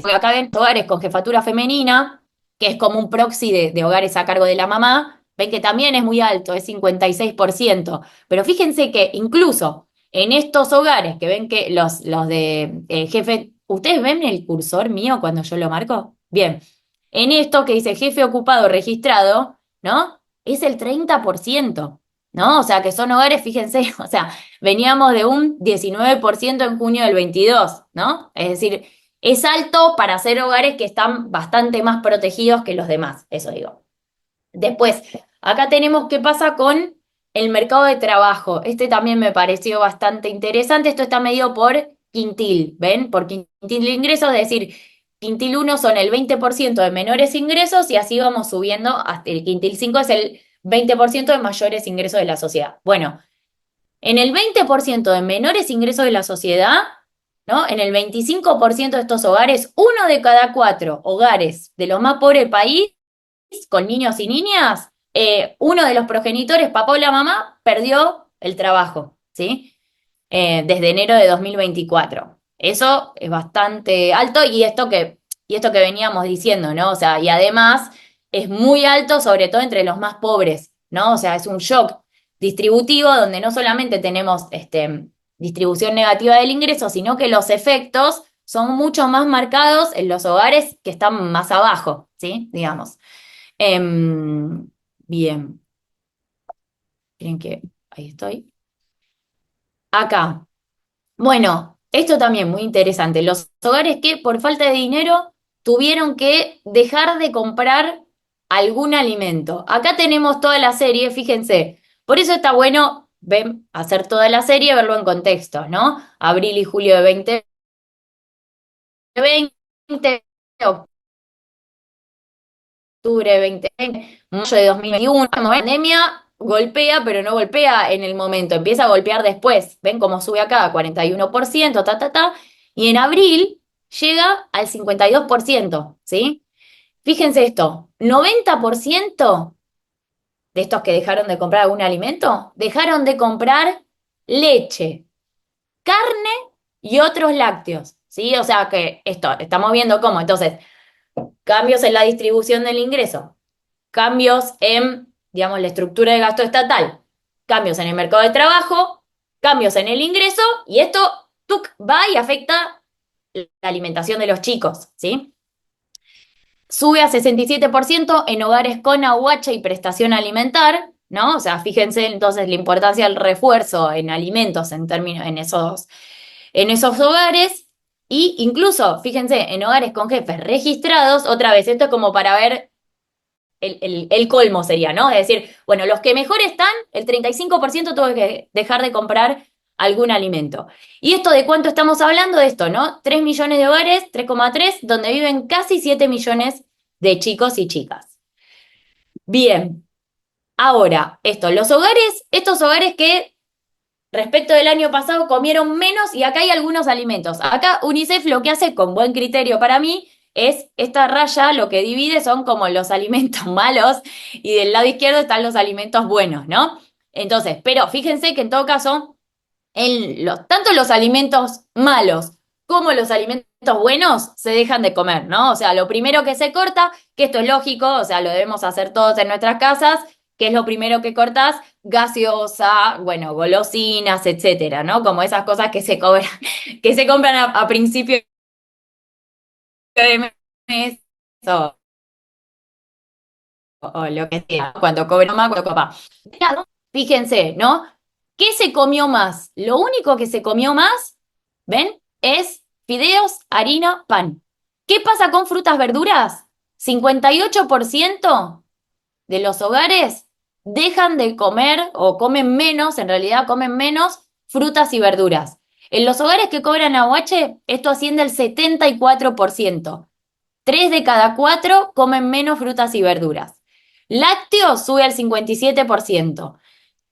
Porque acá ven hogares con jefatura femenina, que es como un proxy de hogares a cargo de la mamá, ven que también es muy alto, es 56%. Pero fíjense que incluso en estos hogares que ven que los de jefe, ¿ustedes ven el cursor mío cuando yo lo marco? Bien, en esto que dice jefe ocupado registrado, ¿no? Es el 30%, ¿no? O sea, que son hogares, fíjense, o sea, veníamos de un 19% en junio del 22, ¿no? Es decir, es alto para ser hogares que están bastante más protegidos que los demás, eso digo. Después, acá tenemos qué pasa con el mercado de trabajo. Este también me pareció bastante interesante. Esto está medido por quintil, ¿ven? Por quintil de ingresos, es decir, quintil uno son el 20% de menores ingresos y así vamos subiendo hasta el quintil 5 es el 20% de mayores ingresos de la sociedad. Bueno, en el 20% de menores ingresos de la sociedad, ¿no? En el 25% de estos hogares, uno de cada cuatro hogares de los más pobres del país, con niños y niñas, uno de los progenitores, papá o la mamá, perdió el trabajo, ¿sí? Desde enero de 2024. Eso es bastante alto y esto que veníamos diciendo, ¿no? O sea, y además es muy alto, sobre todo entre los más pobres, ¿no? O sea, es un shock distributivo donde no solamente tenemos distribución negativa del ingreso, sino que los efectos son mucho más marcados en los hogares que están más abajo, ¿sí? Digamos. Bien, miren que ahí estoy. Acá. Bueno, esto también muy interesante. Los hogares que por falta de dinero tuvieron que dejar de comprar algún alimento. Acá tenemos toda la serie, fíjense. Por eso está bueno hacer toda la serie, verlo en contextos, ¿no? Abril y julio de 2020, octubre de 2020, mayo de 2021, la pandemia golpea, pero no golpea en el momento, empieza a golpear después. ¿Ven cómo sube acá? 41%, ta, ta, ta. Y en abril llega al 52%, ¿sí? Fíjense esto, 90% de estos que dejaron de comprar algún alimento, dejaron de comprar leche, carne y otros lácteos, ¿sí? O sea que esto, estamos viendo cómo, entonces, cambios en la distribución del ingreso, cambios en, digamos, la estructura de gasto estatal, cambios en el mercado de trabajo, cambios en el ingreso, y esto va y afecta la alimentación de los chicos, ¿sí? Sube a 67% en hogares con ahuache y prestación alimentar, ¿no? O sea, fíjense entonces la importancia del refuerzo en alimentos en términos, en esos hogares, y incluso, fíjense, en hogares con jefes registrados, otra vez, esto es como para ver el colmo sería, ¿no? Es decir, bueno, los que mejor están, el 35% tuvo que dejar de comprar algún alimento. ¿Y esto de cuánto estamos hablando de esto, no? 3 millones de hogares, 3,3, donde viven casi 7 millones de chicos y chicas. Bien, ahora, esto, los hogares, estos hogares que respecto del año pasado comieron menos y acá hay algunos alimentos. Acá UNICEF lo que hace con buen criterio para mí es esta raya, lo que divide son como los alimentos malos y del lado izquierdo están los alimentos buenos, ¿no? Entonces, pero fíjense que en todo caso, tanto los alimentos malos como los alimentos buenos se dejan de comer, ¿no? O sea, lo primero que se corta, que esto es lógico, o sea, lo debemos hacer todos en nuestras casas, que es lo primero que cortas, gaseosa, bueno, golosinas, etcétera, ¿no? Como esas cosas que se cobran, que se compran a principio de mes o lo que sea, cuando cobra más, cuando copa. Fíjense, ¿no? ¿Qué se comió más? Lo único que se comió más, ¿ven? Es fideos, harina, pan. ¿Qué pasa con frutas, verduras? 58% de los hogares dejan de comer o comen menos, en realidad comen menos frutas y verduras. En los hogares que cobran aguache, esto asciende al 74%. 3 de cada 4 comen menos frutas y verduras. Lácteos sube al 57%.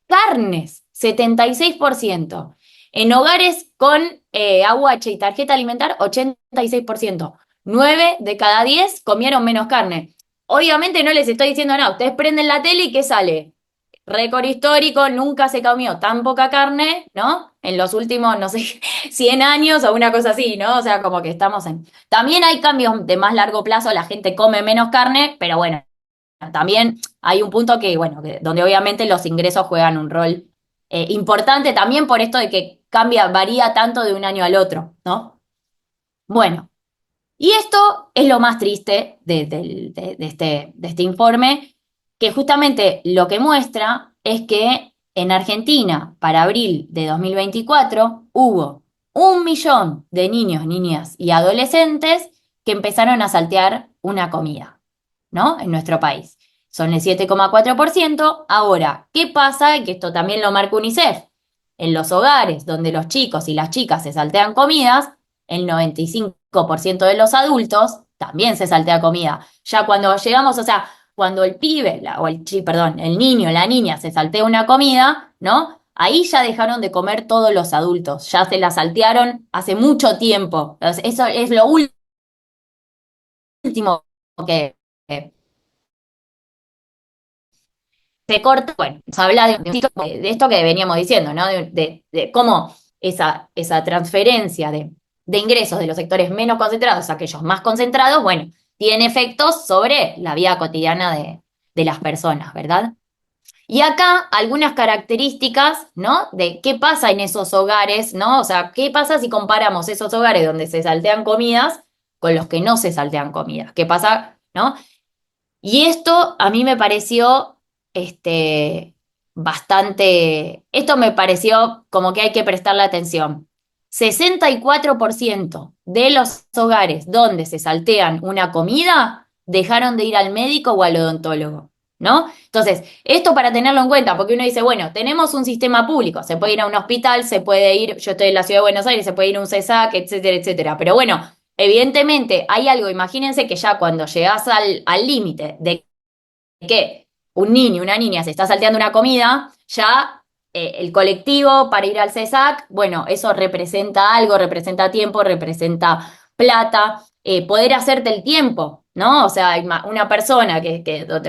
Carnes, 76%. En hogares con aguache y tarjeta alimentar, 86%. 9 de cada 10 comieron menos carne. Obviamente no les estoy diciendo nada. Ustedes prenden la tele y ¿qué sale? Récord histórico, nunca se comió tan poca carne, ¿no? En los últimos, no sé, 100 años o una cosa así, ¿no? O sea, como que estamos en... También hay cambios de más largo plazo, la gente come menos carne, pero bueno, también hay un punto que, bueno, donde obviamente los ingresos juegan un rol importante también por esto de que cambia, varía tanto de un año al otro, ¿no? Bueno, y esto es lo más triste de este informe, que justamente lo que muestra es que en Argentina, para abril de 2024, hubo 1 millón de niños, niñas y adolescentes que empezaron a saltear una comida, ¿no? En nuestro país. Son el 7,4%. Ahora, ¿qué pasa? Y que esto también lo marca UNICEF. En los hogares donde los chicos y las chicas se saltean comidas, el 95% de los adultos también se saltea comida. Ya cuando llegamos, o sea, cuando el pibe, perdón, el niño, la niña se saltea una comida, ¿no? Ahí ya dejaron de comer todos los adultos, ya se la saltearon hace mucho tiempo. Eso es lo último que se corta, bueno, se habla de esto que veníamos diciendo, ¿no? De cómo esa transferencia de ingresos de los sectores menos concentrados a aquellos más concentrados, bueno, tiene efectos sobre la vida cotidiana de las personas, ¿verdad? Y acá algunas características, ¿no? De qué pasa en esos hogares, ¿no? O sea, qué pasa si comparamos esos hogares donde se saltean comidas con los que no se saltean comidas. ¿Qué pasa, no? Y esto a mí me pareció esto me pareció como que hay que prestarle atención. 64% de los hogares donde se saltean una comida dejaron de ir al médico o al odontólogo, ¿no? Entonces, esto para tenerlo en cuenta, porque uno dice, bueno, tenemos un sistema público, se puede ir a un hospital, se puede ir, yo estoy en la ciudad de Buenos Aires, se puede ir a un CESAC, etcétera, etcétera. Pero bueno, evidentemente hay algo, imagínense que ya cuando llegás al límite de que un niño, una niña se está salteando una comida, ya el colectivo para ir al CESAC, bueno, eso representa algo, representa tiempo, representa plata, poder hacerte el tiempo, ¿no? O sea, una persona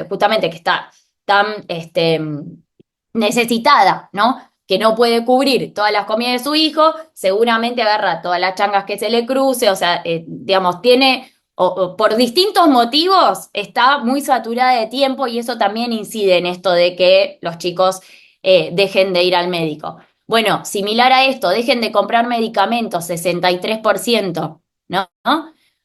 justamente que está tan necesitada, ¿no? Que no puede cubrir todas las comidas de su hijo, seguramente agarra todas las changas que se le cruce, o sea, digamos, tiene, o por distintos motivos, está muy saturada de tiempo y eso también incide en esto de que los chicos dejen de ir al médico. Bueno, similar a esto, dejen de comprar medicamentos, 63%, ¿no?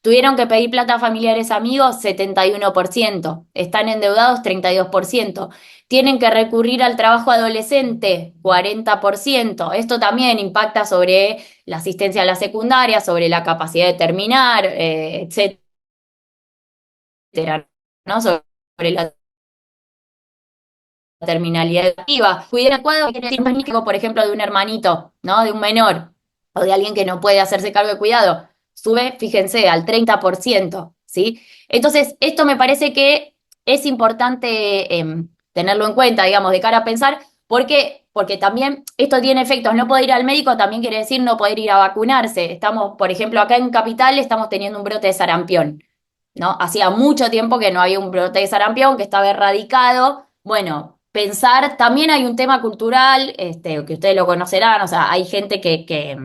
Tuvieron que pedir plata a familiares amigos, 71%. Están endeudados, 32%. Tienen que recurrir al trabajo adolescente, 40%. Esto también impacta sobre la asistencia a la secundaria, sobre la capacidad de terminar, etcétera, ¿no? Sobre la terminalidad activa. Cuidar adecuado quiere decir más nítido, por ejemplo, de un hermanito, ¿no? De un menor o de alguien que no puede hacerse cargo de cuidado. Sube, fíjense, al 30%, ¿sí? Entonces, esto me parece que es importante tenerlo en cuenta, digamos, de cara a pensar, porque también esto tiene efectos. No poder ir al médico también quiere decir no poder ir a vacunarse. Estamos, por ejemplo, acá en Capital estamos teniendo un brote de sarampión, ¿no? Hacía mucho tiempo que no había un brote de sarampión, que estaba erradicado. Bueno, pensar, también hay un tema cultural, que ustedes lo conocerán, o sea, hay gente que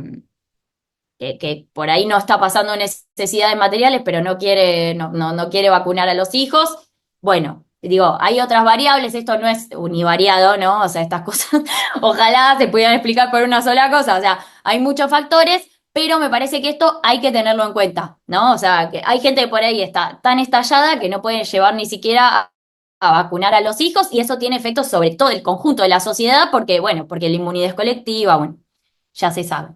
por ahí no está pasando necesidades materiales, pero no quiere vacunar a los hijos. Bueno, digo, hay otras variables, esto no es univariado, ¿no? O sea, estas cosas ojalá se pudieran explicar por una sola cosa, o sea, hay muchos factores, pero me parece que esto hay que tenerlo en cuenta, ¿no? O sea, que hay gente que por ahí está tan estallada que no pueden llevar ni siquiera a vacunar a los hijos y eso tiene efectos sobre todo el conjunto de la sociedad porque, bueno, porque la inmunidad es colectiva, bueno, ya se sabe.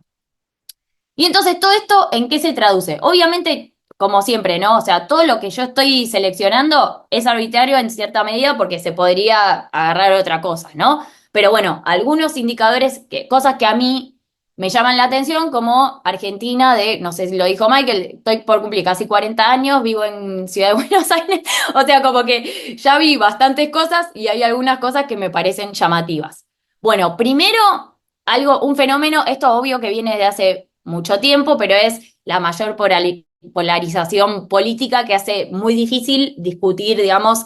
Y entonces, ¿todo esto en qué se traduce? Obviamente, como siempre, ¿no? O sea, todo lo que yo estoy seleccionando es arbitrario en cierta medida porque se podría agarrar otra cosa, ¿no? Pero bueno, algunos indicadores, cosas que a mí me llaman la atención, como Argentina no sé si lo dijo Michael, estoy por cumplir casi 40 años, vivo en Ciudad de Buenos Aires, o sea, como que ya vi bastantes cosas y hay algunas cosas que me parecen llamativas. Bueno, primero un fenómeno, esto obvio que viene de hace mucho tiempo, pero es la mayor polarización política que hace muy difícil discutir, digamos,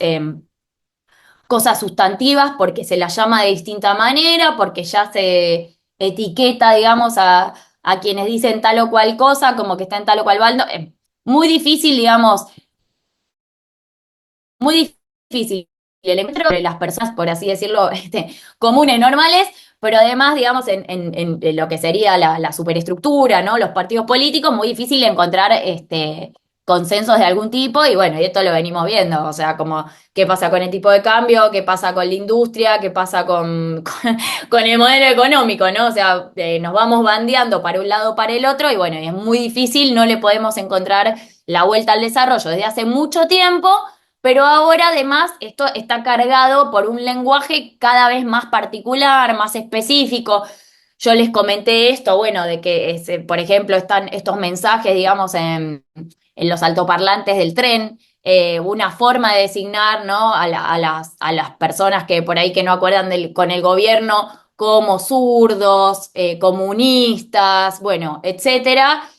cosas sustantivas porque se las llama de distinta manera, porque ya se etiqueta, digamos, a quienes dicen tal o cual cosa, como que está en tal o cual bando. Muy difícil, digamos, muy difícil el encuentro de las personas, por así decirlo, comunes, normales, pero además, digamos, en lo que sería la superestructura, ¿no? Los partidos políticos, muy difícil encontrar consensos de algún tipo, y bueno, y esto lo venimos viendo, o sea, como qué pasa con el tipo de cambio, qué pasa con la industria, qué pasa con el modelo económico, ¿no? O sea, nos vamos bandeando para un lado o para el otro, y bueno, y es muy difícil, no le podemos encontrar la vuelta al desarrollo desde hace mucho tiempo. Pero ahora además esto está cargado por un lenguaje cada vez más particular, más específico. Yo les comenté esto, bueno, de que, por ejemplo, están estos mensajes, digamos, en los altoparlantes del tren, una forma de designar, ¿no? A las personas que por ahí que no acuerdan con el gobierno como zurdos, comunistas, bueno, etcétera,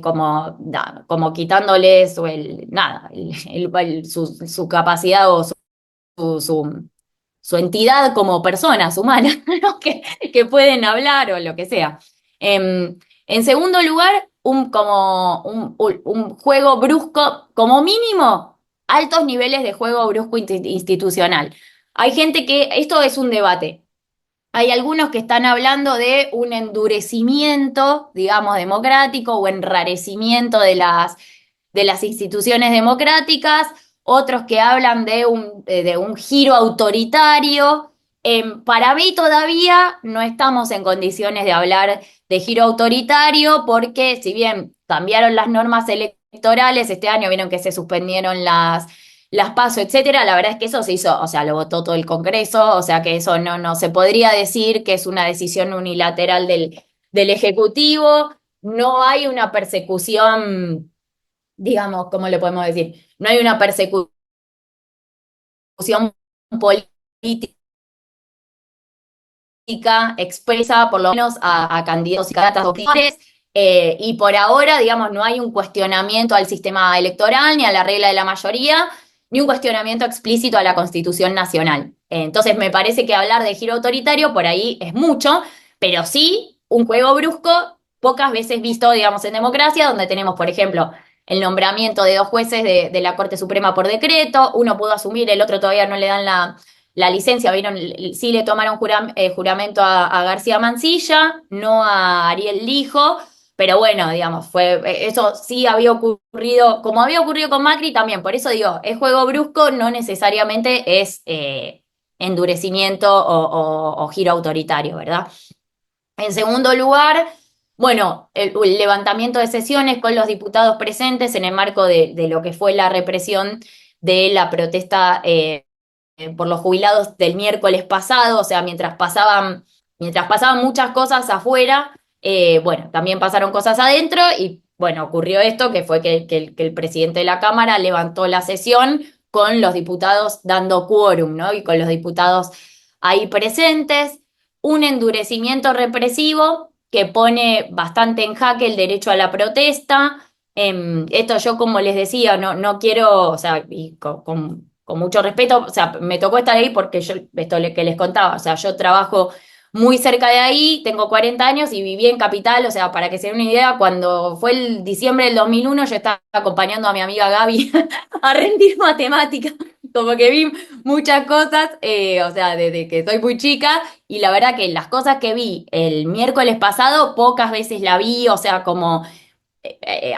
como quitándoles o nada, su capacidad o su entidad como personas humanas, ¿no? Que pueden hablar o lo que sea. En segundo lugar, un juego brusco, como mínimo, altos niveles de juego brusco institucional. Hay gente esto es un debate. Hay algunos que están hablando de un endurecimiento, digamos, democrático o enrarecimiento de las instituciones democráticas, otros que hablan de un giro autoritario. Para mí todavía no estamos en condiciones de hablar de giro autoritario porque si bien cambiaron las normas electorales, este año vieron que se suspendieron las PASO, etcétera, la verdad es que eso se hizo, o sea, lo votó todo el Congreso, o sea que eso no se podría decir que es una decisión unilateral del Ejecutivo, no hay una persecución, digamos, ¿cómo le podemos decir? No hay una persecución política expresa, por lo menos a candidatos y candidatas opciones. Y por ahora, digamos, no hay un cuestionamiento al sistema electoral, ni a la regla de la mayoría, ni un cuestionamiento explícito a la Constitución Nacional. Entonces, me parece que hablar de giro autoritario por ahí es mucho, pero sí un juego brusco, pocas veces visto, digamos, en democracia, donde tenemos, por ejemplo, el nombramiento de dos jueces de la Corte Suprema por decreto, uno pudo asumir, el otro todavía no le dan la licencia, vieron, sí le tomaron juramento a García Mancilla, no a Ariel Lijo, pero bueno, digamos, eso sí había ocurrido, como había ocurrido con Macri también, por eso digo, es juego brusco, no necesariamente es endurecimiento o giro autoritario, ¿verdad? En segundo lugar, bueno, el levantamiento de sesiones con los diputados presentes en el marco de lo que fue la represión de la protesta por los jubilados del miércoles pasado, o sea, mientras pasaban muchas cosas afuera, bueno, también pasaron cosas adentro y bueno, ocurrió esto, que fue que el presidente de la Cámara levantó la sesión con los diputados dando quórum, ¿no? Y con los diputados ahí presentes, un endurecimiento represivo que pone bastante en jaque el derecho a la protesta. Esto yo, como les decía, no quiero, o sea, y con mucho respeto, o sea, me tocó estar ahí porque yo, que les contaba, o sea, yo trabajo muy cerca de ahí, tengo 40 años y viví en Capital, o sea, para que se den una idea, cuando fue el diciembre del 2001 yo estaba acompañando a mi amiga Gaby a rendir matemáticas, como que vi muchas cosas, o sea, desde que soy muy chica, y la verdad que las cosas que vi el miércoles pasado, pocas veces la vi, o sea, como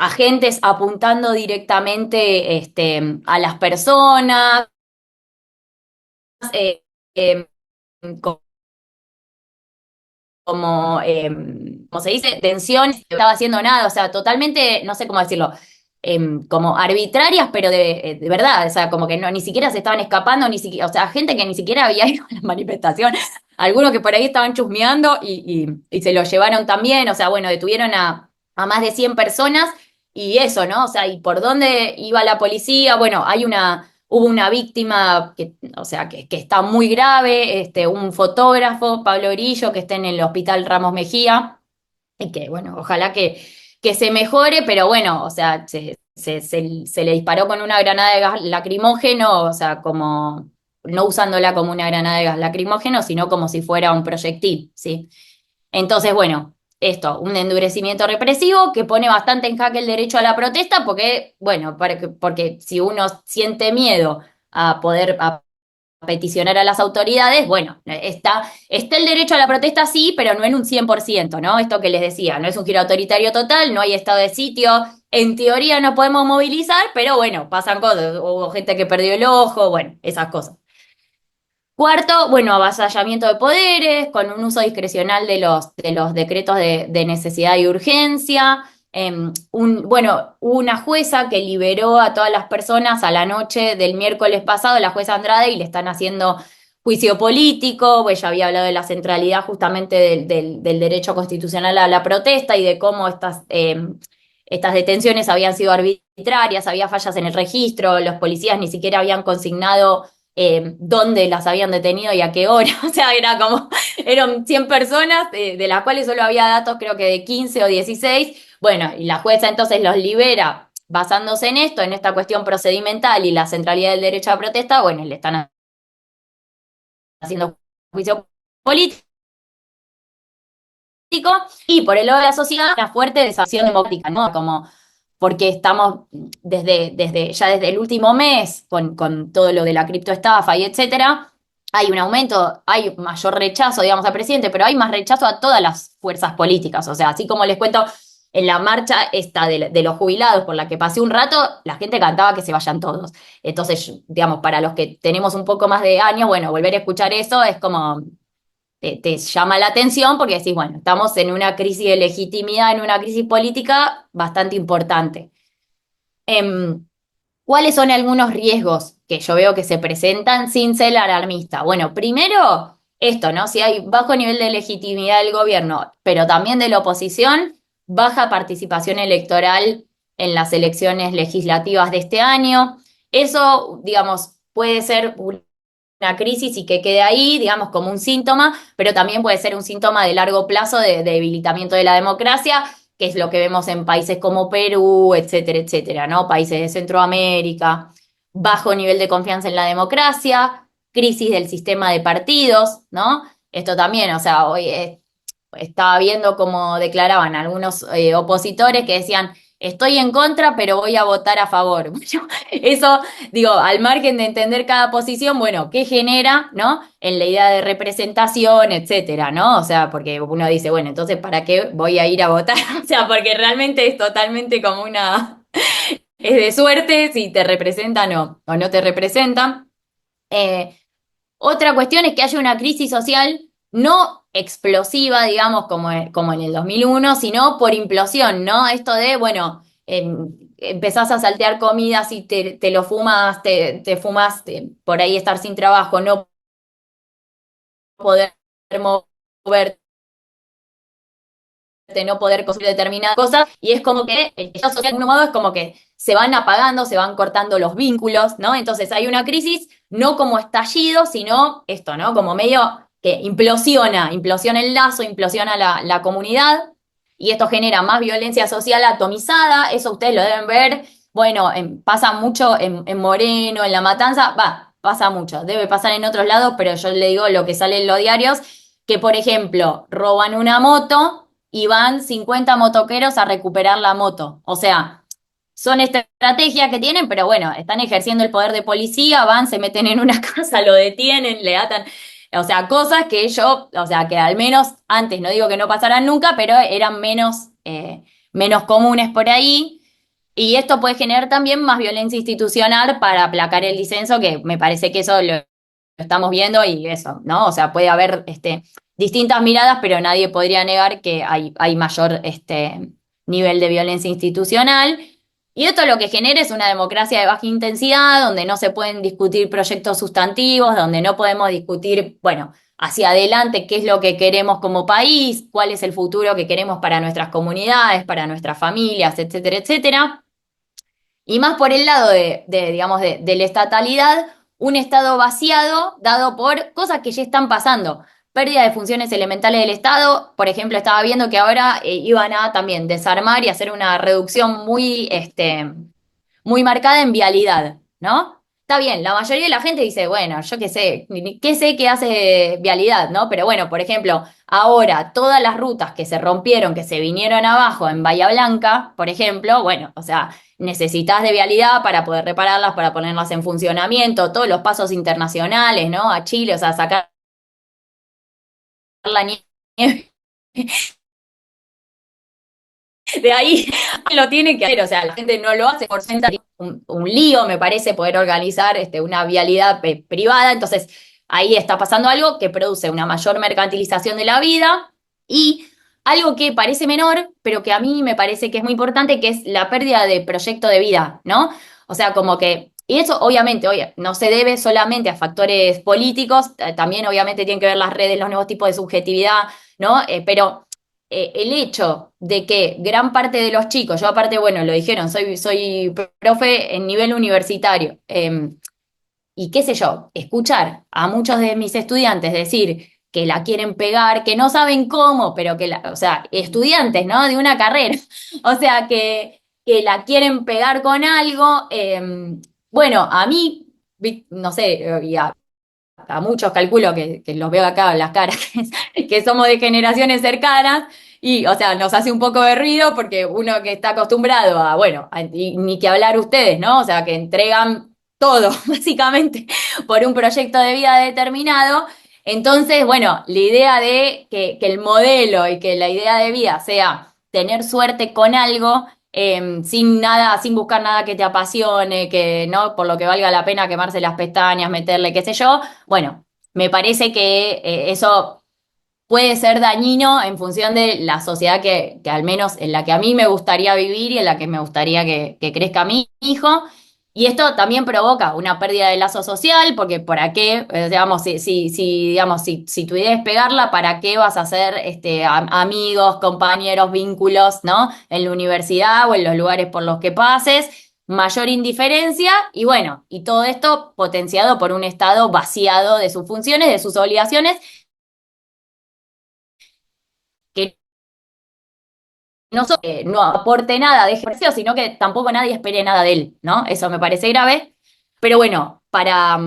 agentes apuntando directamente a las personas, eh, eh, como se dice, tensión, no estaba haciendo nada, o sea, totalmente, no sé cómo decirlo, como arbitrarias, pero de verdad, o sea, como que no, ni siquiera se estaban escapando, ni siquiera, o sea, gente que ni siquiera había ido a la manifestación, algunos que por ahí estaban chusmeando y se lo llevaron también, o sea, bueno, detuvieron a más de 100 personas y eso, ¿no? O sea, ¿y por dónde iba la policía? Bueno, hubo una víctima que, o sea, que está muy grave, un fotógrafo, Pablo Grillo, que está en el Hospital Ramos Mejía, y que, bueno, ojalá que se mejore, pero bueno, o sea, se le disparó con una granada de gas lacrimógeno, o sea, como no usándola como una granada de gas lacrimógeno, sino como si fuera un proyectil, ¿sí? Entonces, bueno, esto, un endurecimiento represivo que pone bastante en jaque el derecho a la protesta, porque, bueno, porque si uno siente miedo a poder peticionar a las autoridades, bueno, está el derecho a la protesta, sí, pero no en un 100%, ¿no? Esto que les decía, no es un giro autoritario total, no hay estado de sitio, en teoría no podemos movilizar, pero bueno, pasan cosas, hubo gente que perdió el ojo, bueno, esas cosas. Cuarto, bueno, avasallamiento de poderes, con un uso discrecional de los decretos de necesidad y urgencia. Bueno, hubo una jueza que liberó a todas las personas a la noche del miércoles pasado, la jueza Andrade, y le están haciendo juicio político, pues ya había hablado de la centralidad justamente del derecho constitucional a la protesta y de cómo estas detenciones habían sido arbitrarias, había fallas en el registro, los policías ni siquiera habían consignado dónde las habían detenido y a qué hora. O sea, eran 100 personas, de las cuales solo había datos creo que de 15 o 16. Bueno, y la jueza entonces los libera basándose en esto, en esta cuestión procedimental y la centralidad del derecho a protesta. Bueno, le están haciendo juicio político. Y por el lado de la sociedad, una fuerte desacción democrática, ¿no? Como porque estamos ya desde el último mes, con todo lo de la criptoestafa y etcétera, hay un aumento, hay mayor rechazo, digamos, al presidente, pero hay más rechazo a todas las fuerzas políticas. O sea, así como les cuento, en la marcha esta de los jubilados por la que pasé un rato, la gente cantaba que se vayan todos. Entonces, digamos, para los que tenemos un poco más de años, bueno, volver a escuchar eso es como te llama la atención porque decís, bueno, estamos en una crisis de legitimidad, en una crisis política bastante importante. Em, ¿Cuáles son algunos riesgos que yo veo que se presentan sin ser alarmista? Bueno, primero, esto, ¿no? Si hay bajo nivel de legitimidad del gobierno, pero también de la oposición, baja participación electoral en las elecciones legislativas de este año. Eso, digamos, puede ser una crisis y que quede ahí, digamos, como un síntoma, pero también puede ser un síntoma de largo plazo de debilitamiento de la democracia, que es lo que vemos en países como Perú, etcétera, etcétera, ¿no? Países de Centroamérica, bajo nivel de confianza en la democracia, crisis del sistema de partidos, ¿no? Esto también, o sea, hoy estaba viendo cómo declaraban algunos opositores que decían, estoy en contra, pero voy a votar a favor. Bueno, eso, digo, al margen de entender cada posición, bueno, ¿qué genera, no? En la idea de representación, etcétera, ¿no? O sea, porque uno dice, bueno, entonces, ¿para qué voy a ir a votar? O sea, porque realmente es totalmente como una... Es de suerte si te representan o no te representan. Eh, Otra cuestión es que haya una crisis social no explosiva, digamos, como en el 2001, sino por implosión, ¿no? Esto de, bueno, empezás a saltear comidas y te lo fumas, te fumas, por ahí estar sin trabajo, no poder moverte, no poder conseguir determinadas cosas, y es como que el tejido social, de algún modo, es como que se van apagando, se van cortando los vínculos, ¿no? Entonces hay una crisis, no como estallido, sino esto, ¿no? Como medio que implosiona el lazo, implosiona la comunidad, y esto genera más violencia social atomizada, eso ustedes lo deben ver, bueno, pasa mucho en Moreno, en La Matanza, va, pasa mucho, debe pasar en otros lados, pero yo le digo lo que sale en los diarios, que por ejemplo, roban una moto y van 50 motoqueros a recuperar la moto. O sea, son estrategias que tienen, pero bueno, están ejerciendo el poder de policía, van, se meten en una casa, lo detienen, le atan. O sea, cosas que o sea, que al menos antes, no digo que no pasaran nunca, pero eran menos comunes por ahí. Y esto puede generar también más violencia institucional para aplacar el disenso, que me parece que eso lo estamos viendo y eso, ¿no? O sea, puede haber distintas miradas, pero nadie podría negar que hay mayor nivel de violencia institucional. Y esto lo que genera es una democracia de baja intensidad, donde no se pueden discutir proyectos sustantivos, donde no podemos discutir, bueno, hacia adelante qué es lo que queremos como país, cuál es el futuro que queremos para nuestras comunidades, para nuestras familias, etcétera, etcétera. Y más por el lado digamos, de la estatalidad, un Estado vaciado dado por cosas que ya están pasando. Pérdida de funciones elementales del Estado, por ejemplo, estaba viendo que ahora iban a también desarmar y hacer una reducción muy marcada en vialidad, ¿no? Está bien, la mayoría de la gente dice, bueno, yo qué sé, qué sé que hace vialidad, ¿no? Pero bueno, por ejemplo, ahora todas las rutas que se rompieron, que se vinieron abajo en Bahía Blanca, por ejemplo, bueno, o sea, necesitas de vialidad para poder repararlas, para ponerlas en funcionamiento, todos los pasos internacionales, ¿no? A Chile, o sea, sacar la nieve de ahí lo tiene que hacer, o sea, la gente no lo hace por sentar un lío, me parece, poder organizar una vialidad privada, entonces ahí está pasando algo que produce una mayor mercantilización de la vida y algo que parece menor, pero que a mí me parece que es muy importante, que es la pérdida de proyecto de vida, ¿no? O sea, como que, y eso obviamente, oye, no se debe solamente a factores políticos, también obviamente tienen que ver las redes, los nuevos tipos de subjetividad, ¿no? Pero el hecho de que gran parte de los chicos, yo aparte, bueno, lo dijeron, soy profe en nivel universitario, y qué sé yo, escuchar a muchos de mis estudiantes decir que la quieren pegar, que no saben cómo, pero o sea, estudiantes, ¿no? De una carrera, o sea, que la quieren pegar con algo, bueno, a mí, no sé, y a muchos calculo que los veo acá en las caras, que somos de generaciones cercanas, y, o sea, nos hace un poco de ruido porque uno que está acostumbrado a, bueno, y ni que hablar ustedes, ¿no? O sea, que entregan todo, básicamente, por un proyecto de vida determinado. Entonces, bueno, la idea de que el modelo y que la idea de vida sea tener suerte con algo, sin nada, sin buscar nada que te apasione, que no, por lo que valga la pena quemarse las pestañas, meterle, qué sé yo, bueno, me parece que eso puede ser dañino en función de la sociedad que al menos en la que a mí me gustaría vivir y en la que me gustaría que crezca mi hijo. Y esto también provoca una pérdida de lazo social, porque ¿para qué? Digamos, digamos, si tu idea es pegarla, ¿para qué vas a hacer amigos, compañeros, vínculos, ¿no? En la universidad o en los lugares por los que pases, mayor indiferencia y bueno, y todo esto potenciado por un Estado vaciado de sus funciones, de sus obligaciones, que no aporte nada de ejercicio, sino que tampoco nadie espere nada de él, ¿no? Eso me parece grave. Pero bueno, para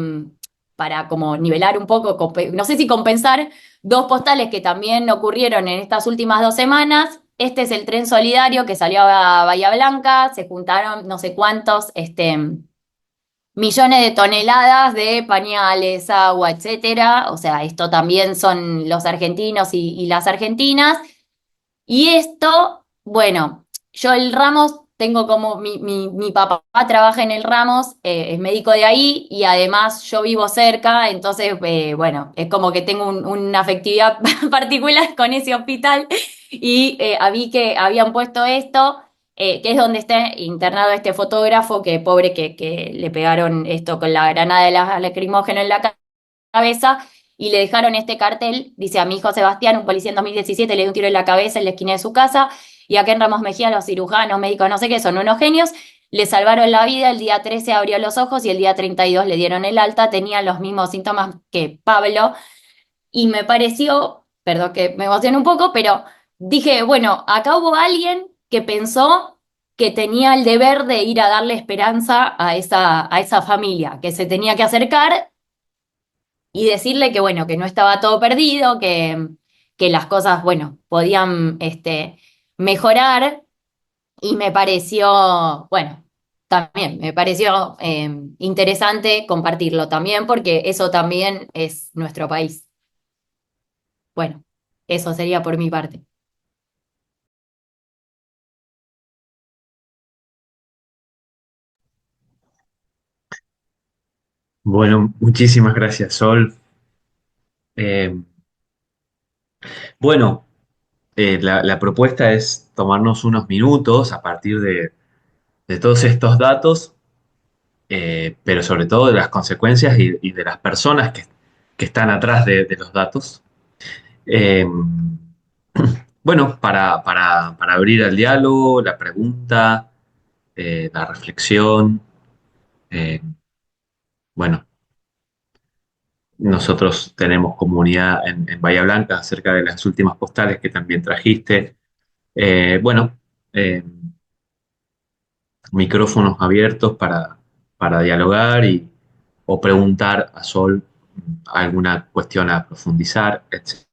como nivelar un poco, no sé si compensar, dos postales que también ocurrieron en estas últimas 2 semanas. Este es el tren solidario que salió a Bahía Blanca, se juntaron no sé cuántos, millones de toneladas de pañales, agua, etcétera. O sea, esto también son los argentinos y las argentinas. Y esto, bueno, yo el Ramos, tengo como mi papá trabaja en el Ramos, es médico de ahí y además yo vivo cerca, entonces, bueno, es como que tengo una afectividad particular con ese hospital y vi que habían puesto esto, que es donde está internado este fotógrafo, que pobre que le pegaron esto con la granada de lacrimógeno en la cabeza y le dejaron este cartel, dice a mi hijo Sebastián, un policía en 2017 le dio un tiro en la cabeza en la esquina de su casa, y acá en Ramos Mejía los cirujanos, médicos, no sé qué, son unos genios, le salvaron la vida, el día 13 abrió los ojos y el día 32 le dieron el alta, tenían los mismos síntomas que Pablo, y me pareció, perdón que me emocioné un poco, pero dije, bueno, acá hubo alguien que pensó que tenía el deber de ir a darle esperanza a esa familia, que se tenía que acercar y decirle que, bueno, que no estaba todo perdido, que las cosas, bueno, podían mejorar y me pareció, bueno, también me pareció interesante compartirlo también porque eso también es nuestro país. Bueno, eso sería por mi parte. Bueno, muchísimas gracias, Sol. Eh, bueno, la propuesta es tomarnos unos minutos a partir de todos estos datos, pero sobre todo de las consecuencias y de las personas que están atrás de los datos. Eh, bueno, para abrir el diálogo, la pregunta, la reflexión, eh, bueno, nosotros tenemos comunidad en Bahía Blanca acerca de las últimas postales que también trajiste. Bueno, micrófonos abiertos para dialogar o preguntar a Sol alguna cuestión a profundizar, etc.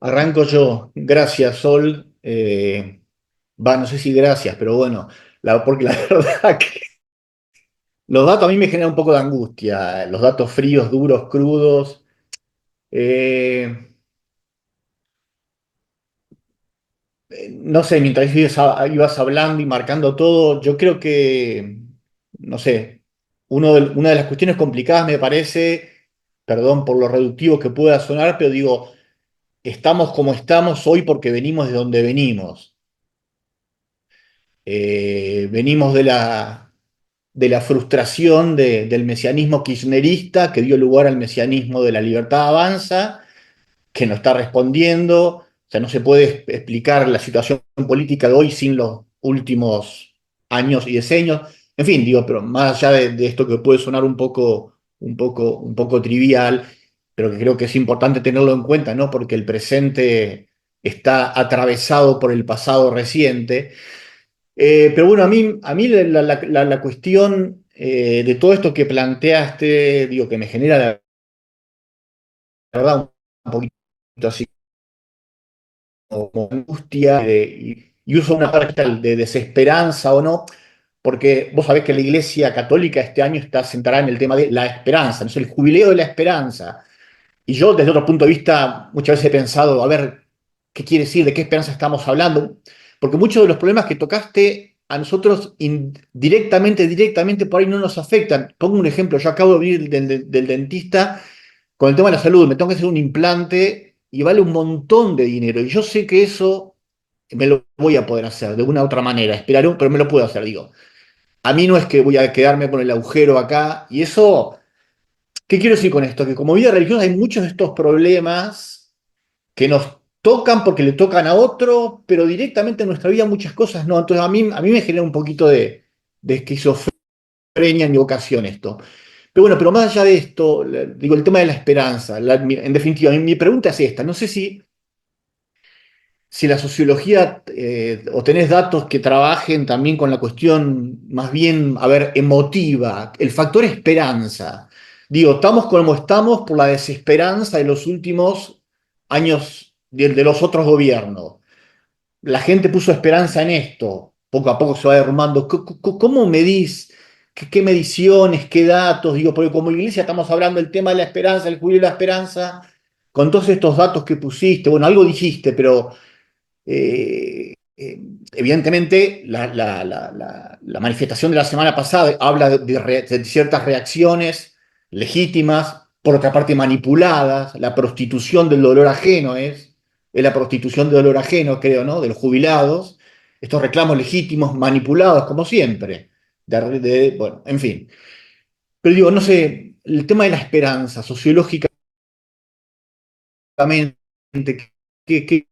Arranco yo. Gracias, Sol. No sé si gracias, pero bueno, porque la verdad que los datos a mí me generan un poco de angustia. Los datos fríos, duros, crudos. Eh, no sé, mientras ibas hablando y marcando todo, yo creo que, no sé, una de las cuestiones complicadas me parece, perdón por lo reductivo que pueda sonar, pero digo, estamos como estamos hoy porque venimos de donde venimos. Venimos de la frustración del mesianismo kirchnerista que dio lugar al mesianismo de la libertad avanza, que no está respondiendo. O sea, no se puede explicar la situación política de hoy sin los últimos años y decenios. En fin, digo, pero más allá de esto que puede sonar un poco trivial, pero que creo que es importante tenerlo en cuenta, ¿no? Porque el presente está atravesado por el pasado reciente. Pero bueno, a mí la cuestión de todo esto que planteaste, digo, que me genera la verdad un poquito así como angustia, y uso una palabra de desesperanza o no, porque vos sabés que la Iglesia Católica este año está centrada en el tema de la esperanza, ¿no? Es el jubileo de la esperanza. Y yo, desde otro punto de vista, muchas veces he pensado, a ver, ¿qué quiere decir? ¿De qué esperanza estamos hablando? Porque muchos de los problemas que tocaste a nosotros directamente por ahí no nos afectan. Pongo un ejemplo, yo acabo de venir del dentista con el tema de la salud, me tengo que hacer un implante y vale un montón de dinero. Y yo sé que eso me lo voy a poder hacer de una u otra manera, esperaré, pero me lo puedo hacer, digo. A mí no es que voy a quedarme con el agujero acá, y eso, ¿qué quiero decir con esto? Que como vida religiosa hay muchos de estos problemas que nos tocan porque le tocan a otro, pero directamente en nuestra vida muchas cosas no. Entonces a mí me genera un poquito de esquizofrenia en mi vocación esto. Pero bueno, pero más allá de esto, digo, el tema de la esperanza, en definitiva, mi pregunta es esta, no sé si la sociología o tenés datos que trabajen también con la cuestión más bien, a ver, emotiva, el factor esperanza. Digo, estamos como estamos por la desesperanza de los últimos años de los otros gobiernos. La gente puso esperanza en esto, poco a poco se va derrumbando. ¿Cómo medís? ¿Qué mediciones? ¿Qué datos? Digo, porque como iglesia estamos hablando del tema de la esperanza, el jubileo de la esperanza, con todos estos datos que pusiste, bueno, algo dijiste, pero evidentemente la manifestación de la semana pasada habla de ciertas reacciones legítimas, por otra parte manipuladas, la prostitución del dolor ajeno es la prostitución del dolor ajeno, creo, ¿no? De los jubilados, estos reclamos legítimos manipulados, como siempre. Bueno, en fin. Pero digo, no sé, el tema de la esperanza, sociológicamente, ¿qué, qué,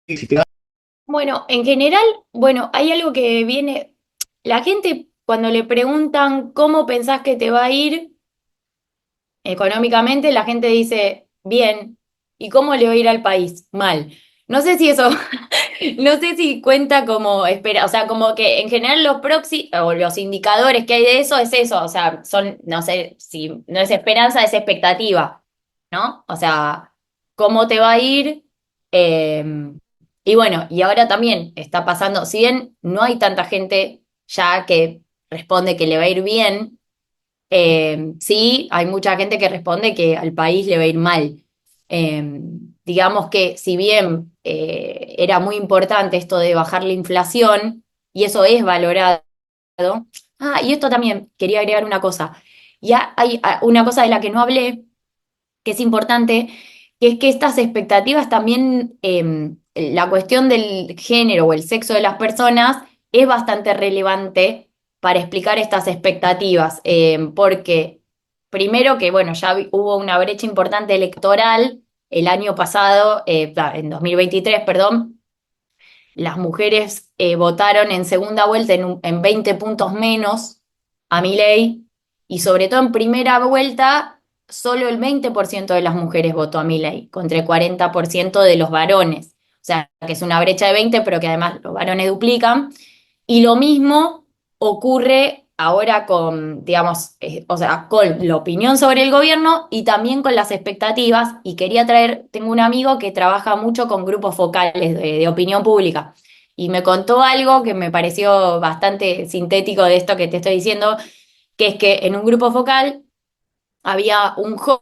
si te Bueno, en general, bueno, hay algo que viene, la gente cuando le preguntan cómo pensás que te va a ir económicamente, la gente dice, bien, ¿y cómo le va a ir al país? Mal. No sé si eso, no sé si cuenta como espera, o sea, como que en general los proxy o los indicadores que hay de eso, o sea, son, no sé, si no es esperanza, es expectativa, ¿no? O sea, ¿cómo te va a ir? Eh, y bueno, y ahora también está pasando, si bien no hay tanta gente ya que responde que le va a ir bien, sí, hay mucha gente que responde que al país le va a ir mal. Eh, digamos que si bien era muy importante esto de bajar la inflación, y eso es valorado. Y esto también, quería agregar una cosa. Ya hay una cosa de la que no hablé, que es importante, que es que estas expectativas también, la cuestión del género o el sexo de las personas es bastante relevante para explicar estas expectativas, porque primero que, bueno, hubo una brecha importante electoral el año pasado, en 2023, perdón, las mujeres votaron en segunda vuelta en 20 puntos menos a Milei y sobre todo en primera vuelta solo el 20% de las mujeres votó a Milei contra el 40% de los varones. O sea, que es una brecha de 20, pero que además los varones duplican. Y lo mismo ocurre ahora con, digamos, o sea, con la opinión sobre el gobierno y también con las expectativas. Y quería traer, tengo un amigo que trabaja mucho con grupos focales de opinión pública y me contó algo que me pareció bastante sintético de esto que te estoy diciendo, que es que en un grupo focal había un joven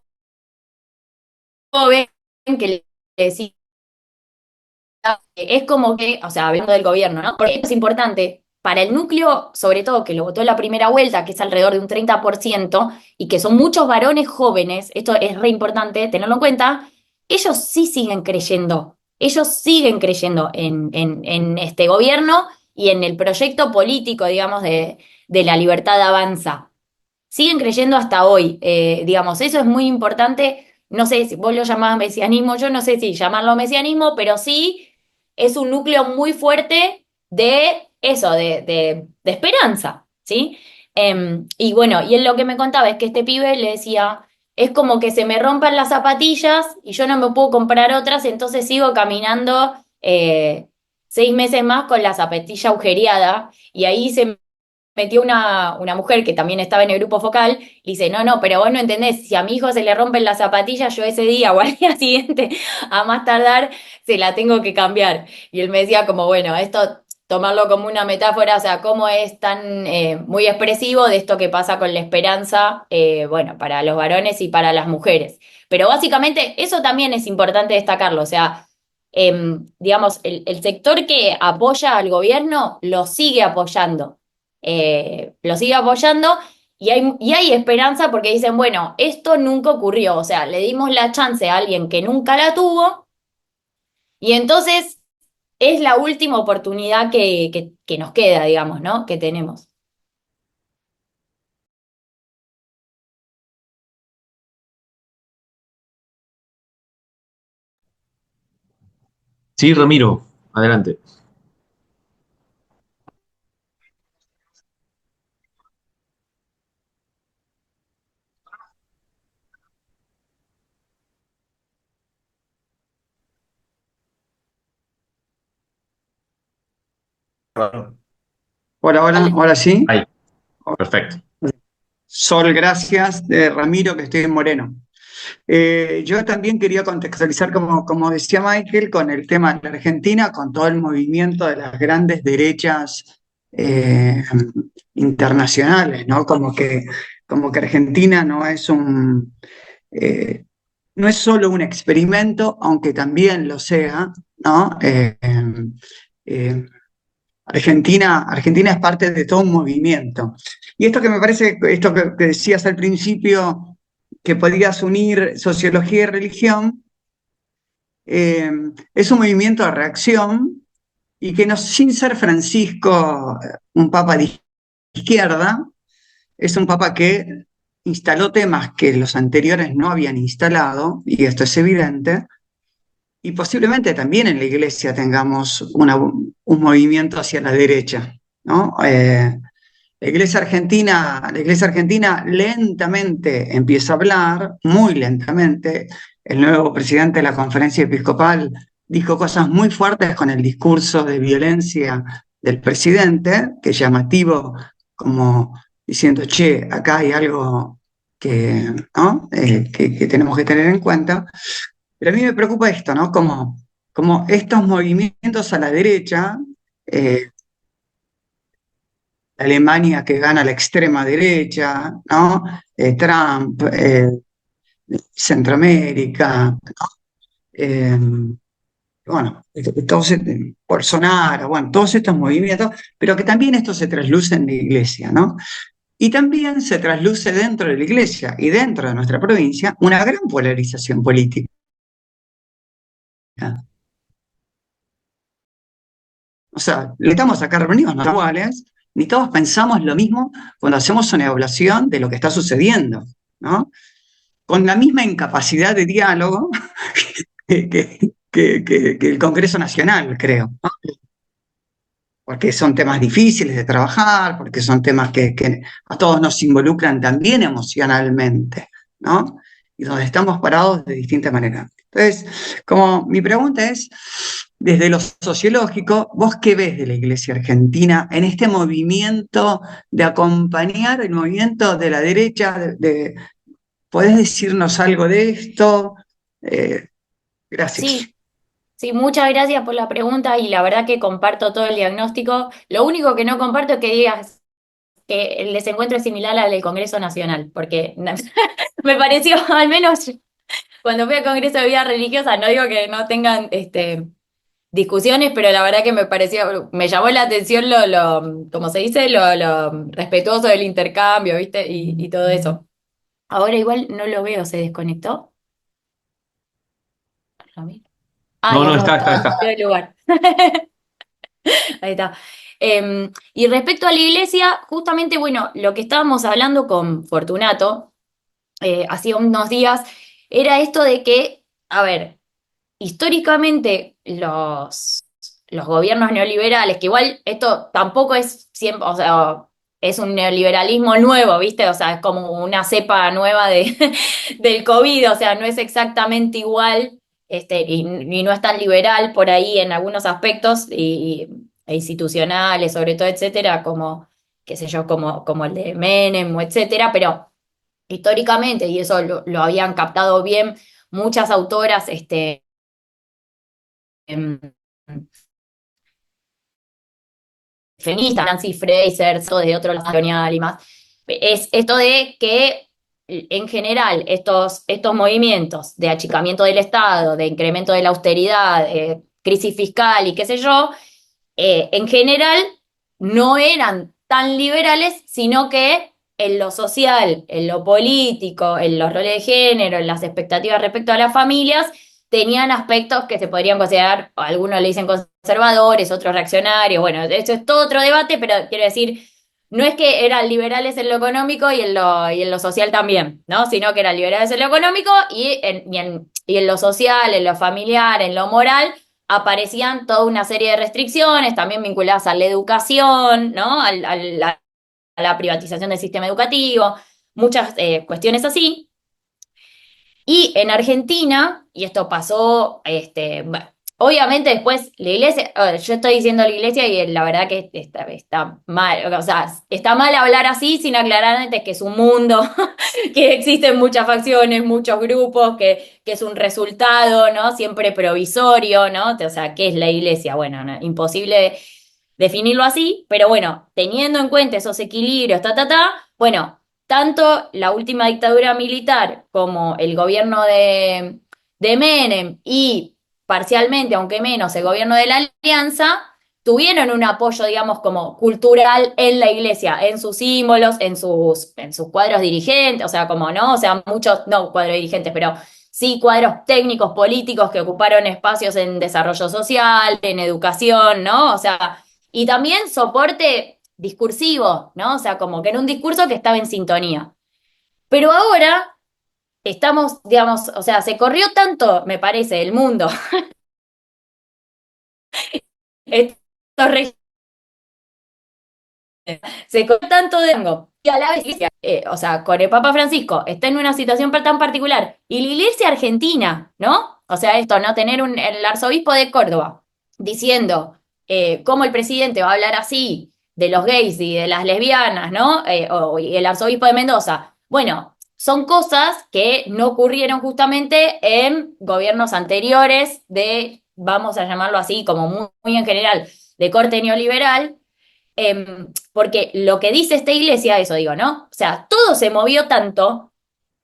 que le decía, es como que, o sea, hablando del gobierno, ¿no? Porque esto es importante. Para el núcleo, sobre todo que lo votó en la primera vuelta, que es alrededor de un 30%, y que son muchos varones jóvenes, esto es re importante tenerlo en cuenta, ellos sí siguen creyendo, ellos siguen creyendo en este gobierno y en el proyecto político, digamos, de la libertad avanza. Siguen creyendo hasta hoy, digamos, eso es muy importante. No sé si vos lo llamás mesianismo, yo no sé si llamarlo mesianismo, pero sí es un núcleo muy fuerte de eso, de esperanza, ¿sí? Y bueno, y él lo que me contaba es que este pibe le decía, es como que se me rompan las zapatillas y yo no me puedo comprar otras, entonces sigo caminando 6 meses más con la zapatilla agujereada y ahí se metió una mujer que también estaba en el grupo focal y dice, no, no, pero vos no entendés, si a mi hijo se le rompen las zapatillas, yo ese día o al día siguiente, a más tardar, se la tengo que cambiar. Y él me decía como, bueno, esto tomarlo como una metáfora, o sea, cómo es tan muy expresivo de esto que pasa con la esperanza, bueno, para los varones y para las mujeres. Pero básicamente eso también es importante destacarlo, o sea, digamos, el sector que apoya al gobierno lo sigue apoyando y hay esperanza porque dicen, bueno, esto nunca ocurrió, o sea, le dimos la chance a alguien que nunca la tuvo y entonces es la última oportunidad que nos queda, digamos, ¿no? Que tenemos. Sí, Ramiro, adelante. Hola, hola, Dale. ahora sí. Ahí, perfecto. Sol, gracias, de Ramiro, que estoy en Moreno. Yo también quería contextualizar, como decía Michael, con el tema de la Argentina, con todo el movimiento de las grandes derechas eh, internacionales, ¿no? Como que Argentina eh, no es solo un experimento, aunque también lo sea, ¿no? Eh, Argentina es parte de todo un movimiento. Y esto que me parece, esto que decías al principio, que podías unir sociología y religión, eh, es un movimiento de reacción y que no, sin ser Francisco un papa de izquierda, es un papa que instaló temas que los anteriores no habían instalado, y esto es evidente, y posiblemente también en la iglesia tengamos un movimiento hacia la derecha, ¿no? La iglesia argentina lentamente empieza a hablar, muy lentamente. El nuevo presidente de la conferencia episcopal dijo cosas muy fuertes con el discurso de violencia del presidente, que es llamativo, como diciendo, che, acá hay algo que, ¿no? que tenemos que tener en cuenta. Pero a mí me preocupa esto, ¿no? Como estos movimientos a la derecha, eh, Alemania que gana la extrema derecha, ¿no? Trump, Centroamérica, eh, bueno, Bolsonaro, bueno, todos estos movimientos, pero que también esto se trasluce en la iglesia, ¿no? Y también se trasluce dentro de la iglesia y dentro de nuestra provincia una gran polarización política. O sea, estamos acá reunidos, no iguales, ni todos pensamos lo mismo cuando hacemos una evaluación de lo que está sucediendo, ¿no? Con la misma incapacidad de diálogo que el Congreso Nacional, creo, ¿no? Porque son temas difíciles de trabajar, porque son temas que a todos nos involucran también emocionalmente, ¿no? Y donde estamos parados de distinta manera. Entonces, como mi pregunta es, desde lo sociológico, ¿vos qué ves de la Iglesia Argentina en este movimiento de acompañar el movimiento de la derecha? ¿Podés decirnos algo de esto? Eh, gracias. Sí, sí, muchas gracias por la pregunta y la verdad que comparto todo el diagnóstico. Lo único que no comparto es que digas que el desencuentro es similar al del Congreso Nacional, porque me pareció, al menos cuando fui al Congreso de Vida Religiosa, no digo que no tengan discusiones, pero la verdad que me pareció, me llamó la atención ¿cómo se dice? Lo respetuoso del intercambio, ¿viste? Y todo eso. Ahora igual no lo veo, ¿se desconectó? Ramiro. No, Ay, no, no, está. cambió de lugar. Ahí está. Y respecto a la iglesia, justamente, bueno, lo que estábamos hablando con Fortunato, hacía unos días, era esto de que, a ver, históricamente los gobiernos neoliberales, que igual esto tampoco es siempre, o sea, es un neoliberalismo nuevo, ¿viste? O sea, es como una cepa nueva del COVID, o sea, no es exactamente igual, y no es tan liberal por ahí en algunos aspectos e institucionales, sobre todo, etcétera, como, qué sé yo, como el de Menem, o etcétera, pero históricamente, y eso lo habían captado bien muchas autoras, em, feministas, Nancy Fraser, todo de otro lado colonial y más, es esto de que en general estos movimientos de achicamiento del Estado, de incremento de la austeridad, crisis fiscal y qué sé yo, en general no eran tan liberales, sino que en lo social, en lo político, en los roles de género, en las expectativas respecto a las familias, tenían aspectos que se podrían considerar, algunos le dicen conservadores, otros reaccionarios, bueno, eso es todo otro debate, pero quiero decir, no es que eran liberales en lo económico y en lo social también, ¿no? Sino que eran liberales en lo económico y en lo social, en lo familiar, en lo moral, aparecían toda una serie de restricciones, también vinculadas a la educación, ¿no? A la privatización del sistema educativo, muchas cuestiones así. Y en Argentina, y esto pasó, bueno, obviamente después la iglesia, yo estoy diciendo la iglesia y la verdad que está mal, o sea, está mal hablar así sin aclarar antes que es un mundo, que existen muchas facciones, muchos grupos, que es un resultado, ¿no? Siempre provisorio, ¿no? O sea, ¿qué es la iglesia? Bueno, no, imposible definirlo así, pero bueno, teniendo en cuenta esos equilibrios, bueno, tanto la última dictadura militar como el gobierno de Menem y parcialmente, aunque menos, el gobierno de la Alianza, tuvieron un apoyo, digamos, como cultural en la iglesia, en sus símbolos, en sus cuadros dirigentes, o sea, como no, o sea, muchos, no cuadros dirigentes, pero sí cuadros técnicos, políticos que ocuparon espacios en desarrollo social, en educación, ¿no? O sea, y también soporte discursivo, ¿no? O sea, como que era un discurso que estaba en sintonía. Pero ahora estamos, digamos, o sea, se corrió tanto, me parece, el mundo, estos se corrió tanto de rango. Y a la vez, o sea, con el Papa Francisco está en una situación tan particular. Y la iglesia argentina, ¿no? O sea, esto, ¿no? Tener el arzobispo de Córdoba diciendo cómo el presidente va a hablar así de los gays y de las lesbianas, ¿no? Y el arzobispo de Mendoza. Bueno, son cosas que no ocurrieron justamente en gobiernos anteriores vamos a llamarlo así, como muy en general, de corte neoliberal, porque lo que dice esta iglesia, eso digo, ¿no? O sea, todo se movió tanto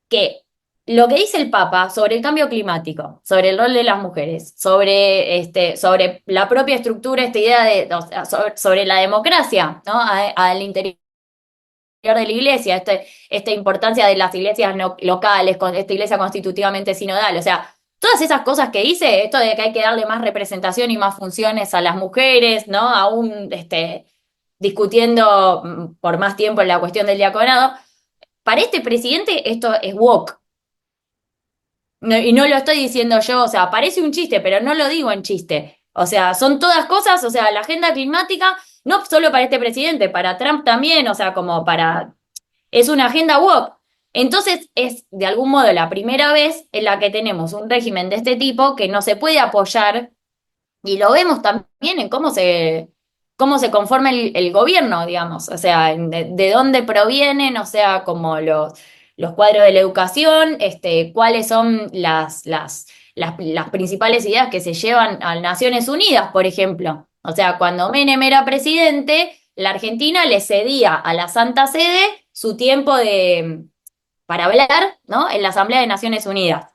que lo que dice el Papa sobre el cambio climático, sobre el rol de las mujeres, sobre la propia estructura, esta idea o sea, sobre la democracia, ¿no? Al interior de la iglesia, esta importancia de las iglesias locales, con esta iglesia constitutivamente sinodal, o sea, todas esas cosas que dice, esto de que hay que darle más representación y más funciones a las mujeres, ¿no? Aún discutiendo por más tiempo en la cuestión del diaconado. Para este presidente esto es woke. Y no lo estoy diciendo yo, o sea, parece un chiste, pero no lo digo en chiste. O sea, son todas cosas, o sea, la agenda climática, no solo para este presidente, para Trump también, o sea, como para... Es una agenda woke. Entonces es, de algún modo, la primera vez en la que tenemos un régimen de este tipo que no se puede apoyar, y lo vemos también en cómo se conforma el gobierno, digamos, o sea, de dónde provienen, o sea, como los cuadros de la educación, cuáles son las principales ideas que se llevan a Naciones Unidas, por ejemplo. O sea, cuando Menem era presidente, la Argentina le cedía a la Santa Sede su tiempo para hablar, ¿no? En la Asamblea de Naciones Unidas.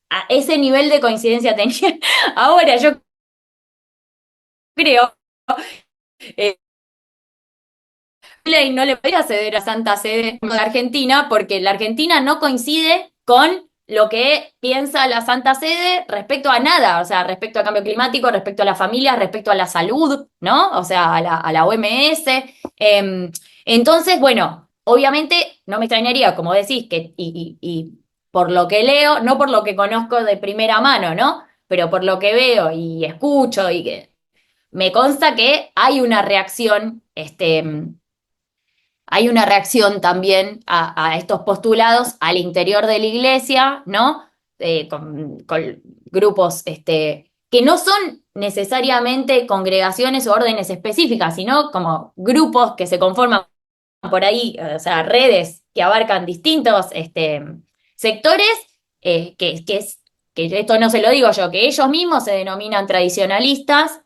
A ese nivel de coincidencia tenía. Ahora yo creo eh, Milei no le podía ceder a Santa Sede de Argentina porque la Argentina no coincide con lo que piensa la Santa Sede respecto a nada, o sea, respecto al cambio climático, respecto a las familias, respecto a la salud, ¿no? O sea, a la OMS. Entonces, bueno, obviamente no me extrañaría, como decís, y por lo que leo, no por lo que conozco de primera mano, ¿no? Pero por lo que veo y escucho y que me consta que hay una reacción también a estos postulados al interior de la iglesia, ¿no? Con grupos que no son necesariamente congregaciones o órdenes específicas, sino como grupos que se conforman por ahí, o sea, redes que abarcan distintos sectores, que esto no se lo digo yo, que ellos mismos se denominan tradicionalistas,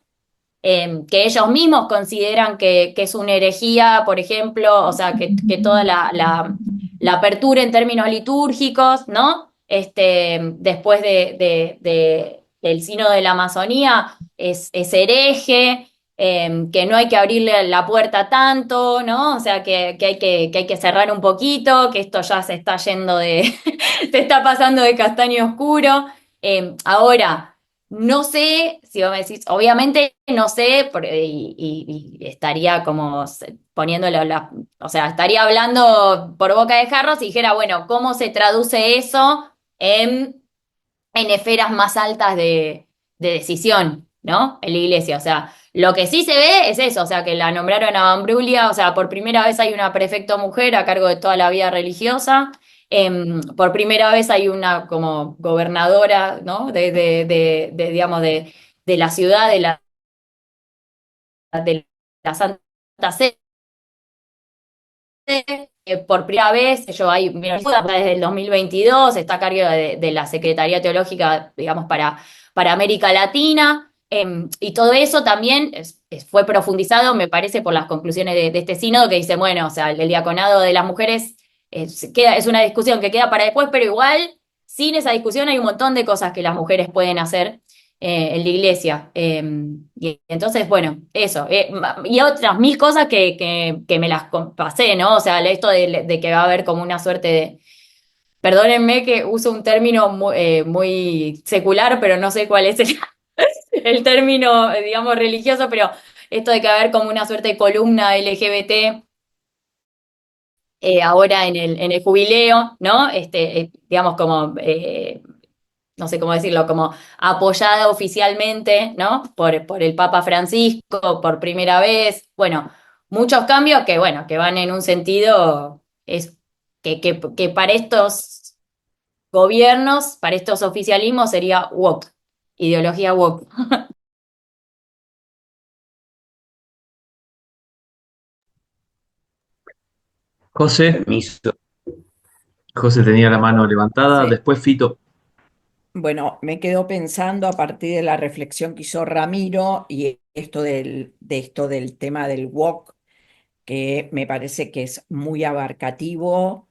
que ellos mismos consideran que es una herejía, por ejemplo, o sea, que toda la apertura en términos litúrgicos, ¿no? Después del Sínodo de la Amazonía es hereje, que no hay que abrirle la puerta tanto, ¿no? O sea, que hay que cerrar un poquito, que esto ya se está yendo se está pasando de castaño oscuro. Ahora, no sé, si vos me decís, obviamente no sé, y estaría como poniéndolo, o sea, estaría hablando por boca de jarros y dijera, bueno, ¿cómo se traduce eso en esferas más altas de decisión, ¿no? En la iglesia. O sea, lo que sí se ve es eso, o sea, que la nombraron a Bambrulia, o sea, por primera vez hay una prefecto mujer a cargo de toda la vida religiosa. Por primera vez hay una como gobernadora, ¿no? Digamos, de la ciudad de la Santa Sede. Por primera vez, yo ahí, mira, desde el 2022, está a cargo de la Secretaría Teológica, digamos, para América Latina, y todo eso también fue profundizado, me parece, por las conclusiones de este sínodo, que dice, bueno, o sea, el diaconado de las mujeres es una discusión que queda para después, pero igual, sin esa discusión hay un montón de cosas que las mujeres pueden hacer en la iglesia. Y entonces, bueno, eso. Y otras mil cosas que me las pasé, ¿no? O sea, esto de que va a haber como una suerte de... Perdónenme que uso un término muy secular, pero no sé cuál es el término, digamos, religioso, pero esto de que va a haber como una suerte de columna LGBT ahora en el jubileo, ¿no? Digamos, como no sé cómo decirlo, como apoyada oficialmente, ¿no? Por el Papa Francisco por primera vez. Bueno, muchos cambios que, bueno, que van en un sentido, es que para estos gobiernos, para estos oficialismos sería woke, ideología woke. José, Permiso. José tenía la mano levantada, Sí. después Fito. Bueno, me quedo pensando a partir de la reflexión que hizo Ramiro y esto del tema del wok, que me parece que es muy abarcativo,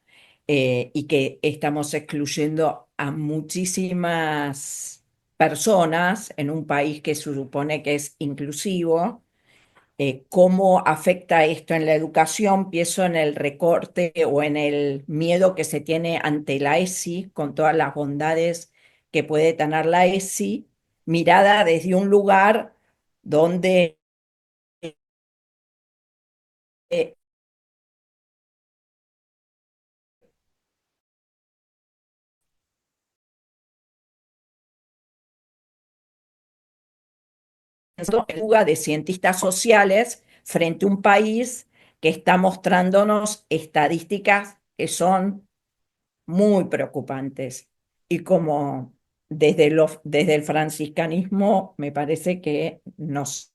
y que estamos excluyendo a muchísimas personas en un país que se supone que es inclusivo. ¿Cómo afecta esto en la educación? Pienso en el recorte o en el miedo que se tiene ante la ESI, con todas las bondades que puede tener la ESI, mirada desde un lugar donde eh, fuga de cientistas sociales frente a un país que está mostrándonos estadísticas que son muy preocupantes. Y como desde el franciscanismo me parece que nos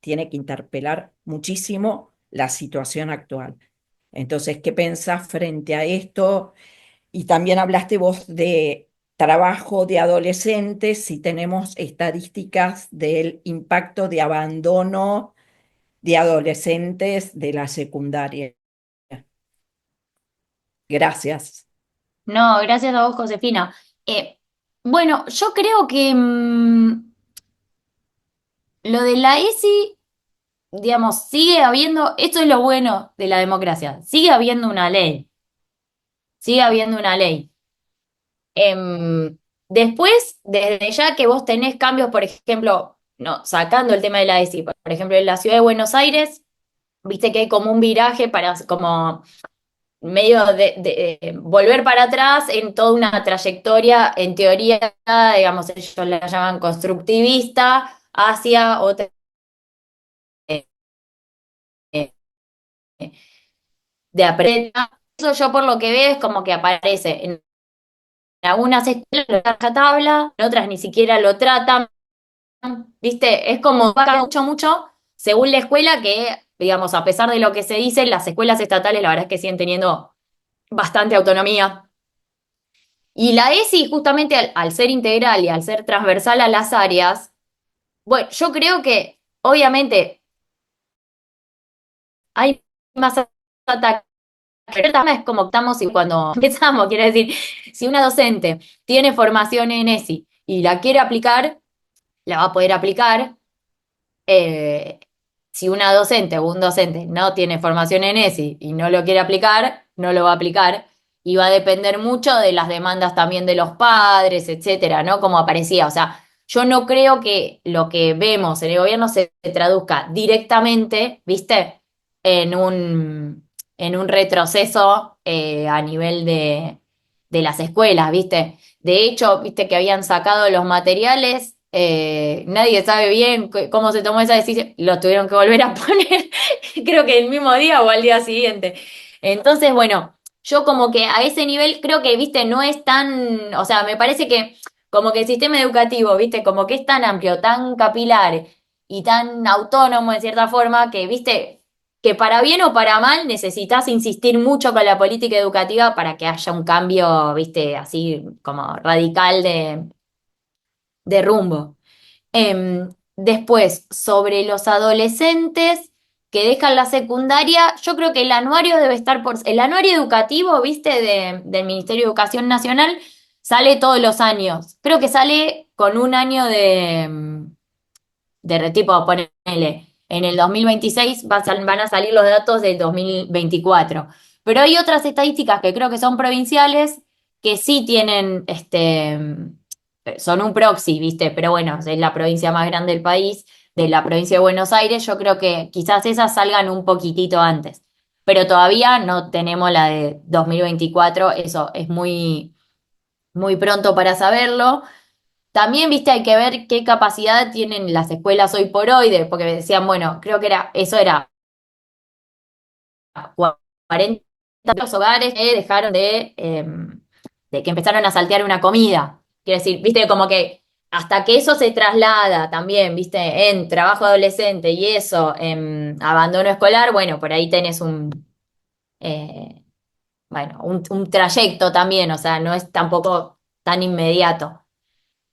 tiene que interpelar muchísimo la situación actual. Entonces, ¿qué pensás frente a esto? Y también hablaste vos de trabajo de adolescentes, si tenemos estadísticas del impacto de abandono de adolescentes de la secundaria. Gracias. No, gracias a vos, Josefina. Bueno, yo creo que lo de la ESI, digamos, sigue habiendo, esto es lo bueno de la democracia, sigue habiendo una ley, sigue habiendo una ley. Después, desde ya que vos tenés cambios, por ejemplo, no, sacando el tema de la ESI, por ejemplo, en la ciudad de Buenos Aires, viste que hay como un viraje para como medio de volver para atrás en toda una trayectoria, en teoría, digamos, ellos la llaman constructivista, hacia otra eh, eh, de aprender. Eso yo por lo que veo es como que aparece en algunas escuelas lo tratan a tabla, en otras ni siquiera lo tratan, ¿viste? Es como va mucho, mucho según la escuela que, digamos, a pesar de lo que se dice, las escuelas estatales la verdad es que siguen teniendo bastante autonomía. Y la ESI, justamente al ser integral y al ser transversal a las áreas, bueno, yo creo que obviamente hay más ataques. Pero también es como estamos y cuando empezamos, quiero decir, si una docente tiene formación en ESI y la quiere aplicar, la va a poder aplicar. Eh, si una docente o un docente no tiene formación en ESI y no lo quiere aplicar, no lo va a aplicar. Y va a depender mucho de las demandas también de los padres, etcétera, ¿no? Como aparecía. O sea, yo no creo que lo que vemos en el gobierno se traduzca directamente, ¿viste? En en un retroceso a nivel de las escuelas, ¿viste? De hecho, viste que habían sacado los materiales, nadie sabe bien cómo se tomó esa decisión, los tuvieron que volver a poner, creo que el mismo día o al día siguiente. Entonces, bueno, yo como que a ese nivel creo que, viste, no es tan, o sea, me parece que como que el sistema educativo, ¿viste? Como que es tan amplio, tan capilar y tan autónomo en cierta forma que, ¿viste? Que para bien o para mal necesitas insistir mucho con la política educativa para que haya un cambio, ¿viste? Así como radical de rumbo. Después, sobre los adolescentes que dejan la secundaria, yo creo que el anuario debe estar el anuario educativo, viste, del Ministerio de Educación Nacional, sale todos los años. Creo que sale con un año de tipo, ponele, en el 2026 van a salir los datos del 2024. Pero hay otras estadísticas que creo que son provinciales que sí tienen, son un proxy, ¿viste? Pero bueno, es la provincia más grande del país, de la provincia de Buenos Aires, yo creo que quizás esas salgan un poquitito antes. Pero todavía no tenemos la de 2024, eso es muy, muy pronto para saberlo. También, viste, hay que ver qué capacidad tienen las escuelas hoy por hoy, porque decían, bueno, creo que eso era 40 los hogares que dejaron de que empezaron a saltear una comida. Quiero decir, viste, como que hasta que eso se traslada también, viste, en trabajo adolescente y eso, en abandono escolar, bueno, por ahí tenés eh, bueno, un trayecto también, o sea, no es tampoco tan inmediato.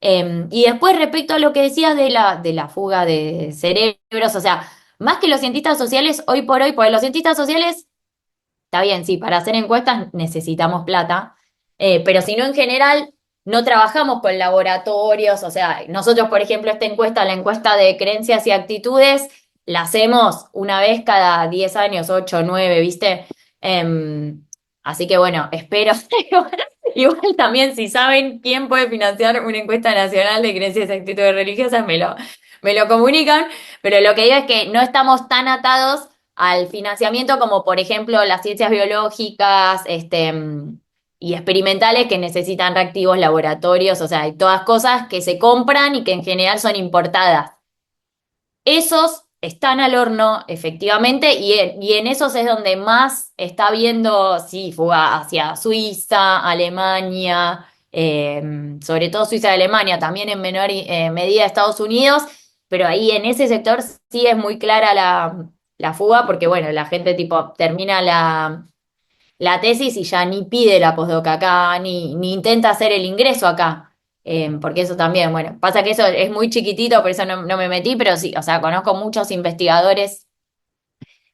Y después respecto a lo que decías de la fuga de cerebros, o sea, más que los cientistas sociales, hoy por hoy, pues los cientistas sociales, está bien, sí, para hacer encuestas necesitamos plata, pero si no en general, no trabajamos con laboratorios, o sea, nosotros, por ejemplo, esta encuesta, la encuesta de creencias y actitudes, la hacemos una vez cada 10 años, 8, 9, ¿viste? Así que bueno, espero. Igual también, si saben quién puede financiar una encuesta nacional de creencias y actitudes religiosas, me lo comunican, pero lo que digo es que no estamos tan atados al financiamiento como, por ejemplo, las ciencias biológicas, y experimentales que necesitan reactivos, laboratorios, o sea, hay todas cosas que se compran y que en general son importadas. Esos están al horno, efectivamente, y en esos es donde más está viendo, sí, fuga hacia Suiza, Alemania, sobre todo Suiza y Alemania, también en menor medida Estados Unidos, pero ahí en ese sector sí es muy clara la fuga, porque bueno, la gente tipo termina la tesis y ya ni pide la postdoc acá, ni intenta hacer el ingreso acá. Porque eso también, bueno, pasa que eso es muy chiquitito, por eso no me metí, pero sí, o sea, conozco muchos investigadores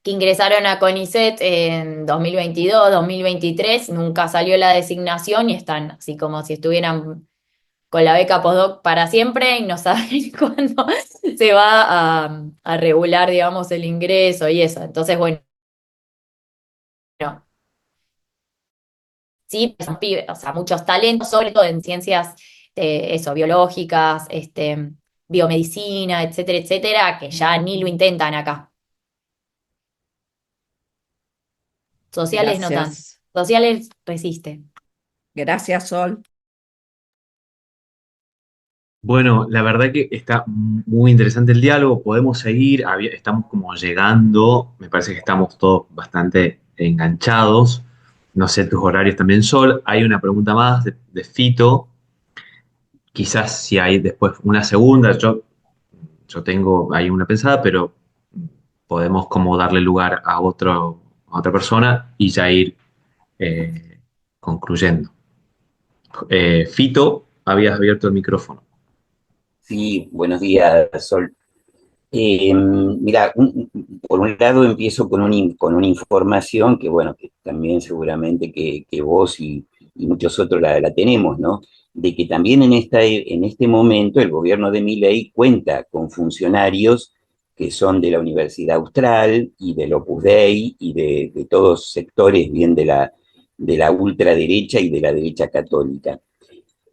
que ingresaron a CONICET en 2022, 2023, nunca salió la designación y están así como si estuvieran con la beca postdoc para siempre y no saben cuándo se va a regular, digamos, el ingreso y eso. Entonces, bueno, sí, son pibes, o sea, muchos talentos, sobre todo en ciencias, eso, biológicas, biomedicina, etcétera, etcétera, que ya ni lo intentan acá. Sociales no tanto. Gracias. Sociales resiste. Gracias, Sol. Bueno, la verdad que está muy interesante el diálogo, podemos seguir, estamos como llegando, me parece que estamos todos bastante enganchados, no sé tus horarios también, Sol, hay una pregunta más de Fito, quizás si hay después una segunda, yo tengo ahí una pensada, pero podemos como darle lugar a otra persona y ya ir concluyendo. Fito, habías abierto el micrófono. Sí, buenos días, Sol. Mira, por un lado empiezo con una información que, bueno, que también seguramente que vos y muchos otros la tenemos, ¿no? De que también en este momento el gobierno de Milei cuenta con funcionarios que son de la Universidad Austral y del Opus Dei y de todos sectores bien de la ultraderecha y de la derecha católica.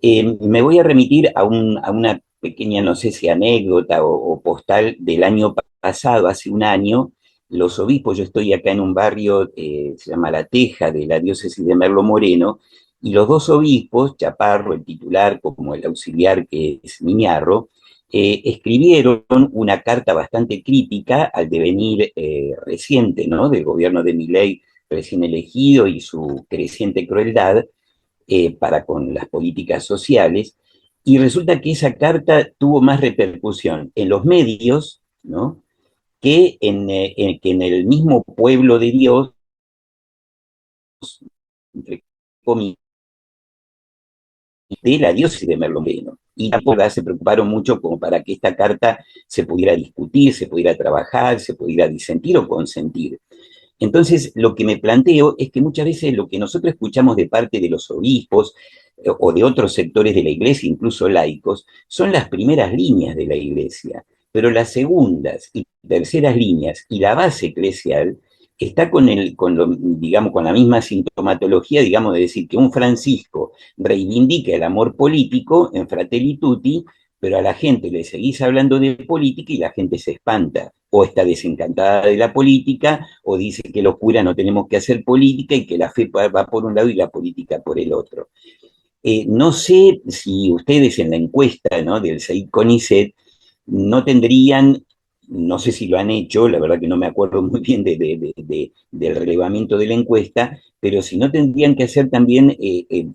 Me voy a remitir a una pequeña, no sé si anécdota o postal del año pasado, hace un año, los obispos, yo estoy acá en un barrio, se llama La Teja, de la diócesis de Merlo Moreno, y los dos obispos, Chaparro, el titular, como el auxiliar que es Miñarro, escribieron una carta bastante crítica al devenir reciente, ¿no?, del gobierno de Milei recién elegido y su creciente crueldad para con las políticas sociales, Y resulta que esa carta tuvo más repercusión en los medios, ¿no? Que en el mismo pueblo de Dios, entre comillas, de la diócesis de Merlomeno. Y tampoco se preocuparon mucho como para que esta carta se pudiera discutir, se pudiera trabajar, se pudiera disentir o consentir. Entonces, lo que me planteo es que muchas veces lo que nosotros escuchamos de parte de los obispos o de otros sectores de la iglesia, incluso laicos, son las primeras líneas de la iglesia, pero las segundas y terceras líneas y la base eclesial está digamos, con la misma sintomatología, digamos, de decir que un Francisco reivindica el amor político en Fratelli Tutti, pero a la gente le seguís hablando de política y la gente se espanta, o está desencantada de la política, o dice que los curas no tenemos que hacer política y que la fe va por un lado y la política por el otro. No sé si ustedes en la encuesta, ¿no?, del CEIC CONICET no tendrían, no sé si lo han hecho, la verdad que no me acuerdo muy bien del relevamiento de la encuesta, pero si no tendrían que hacer también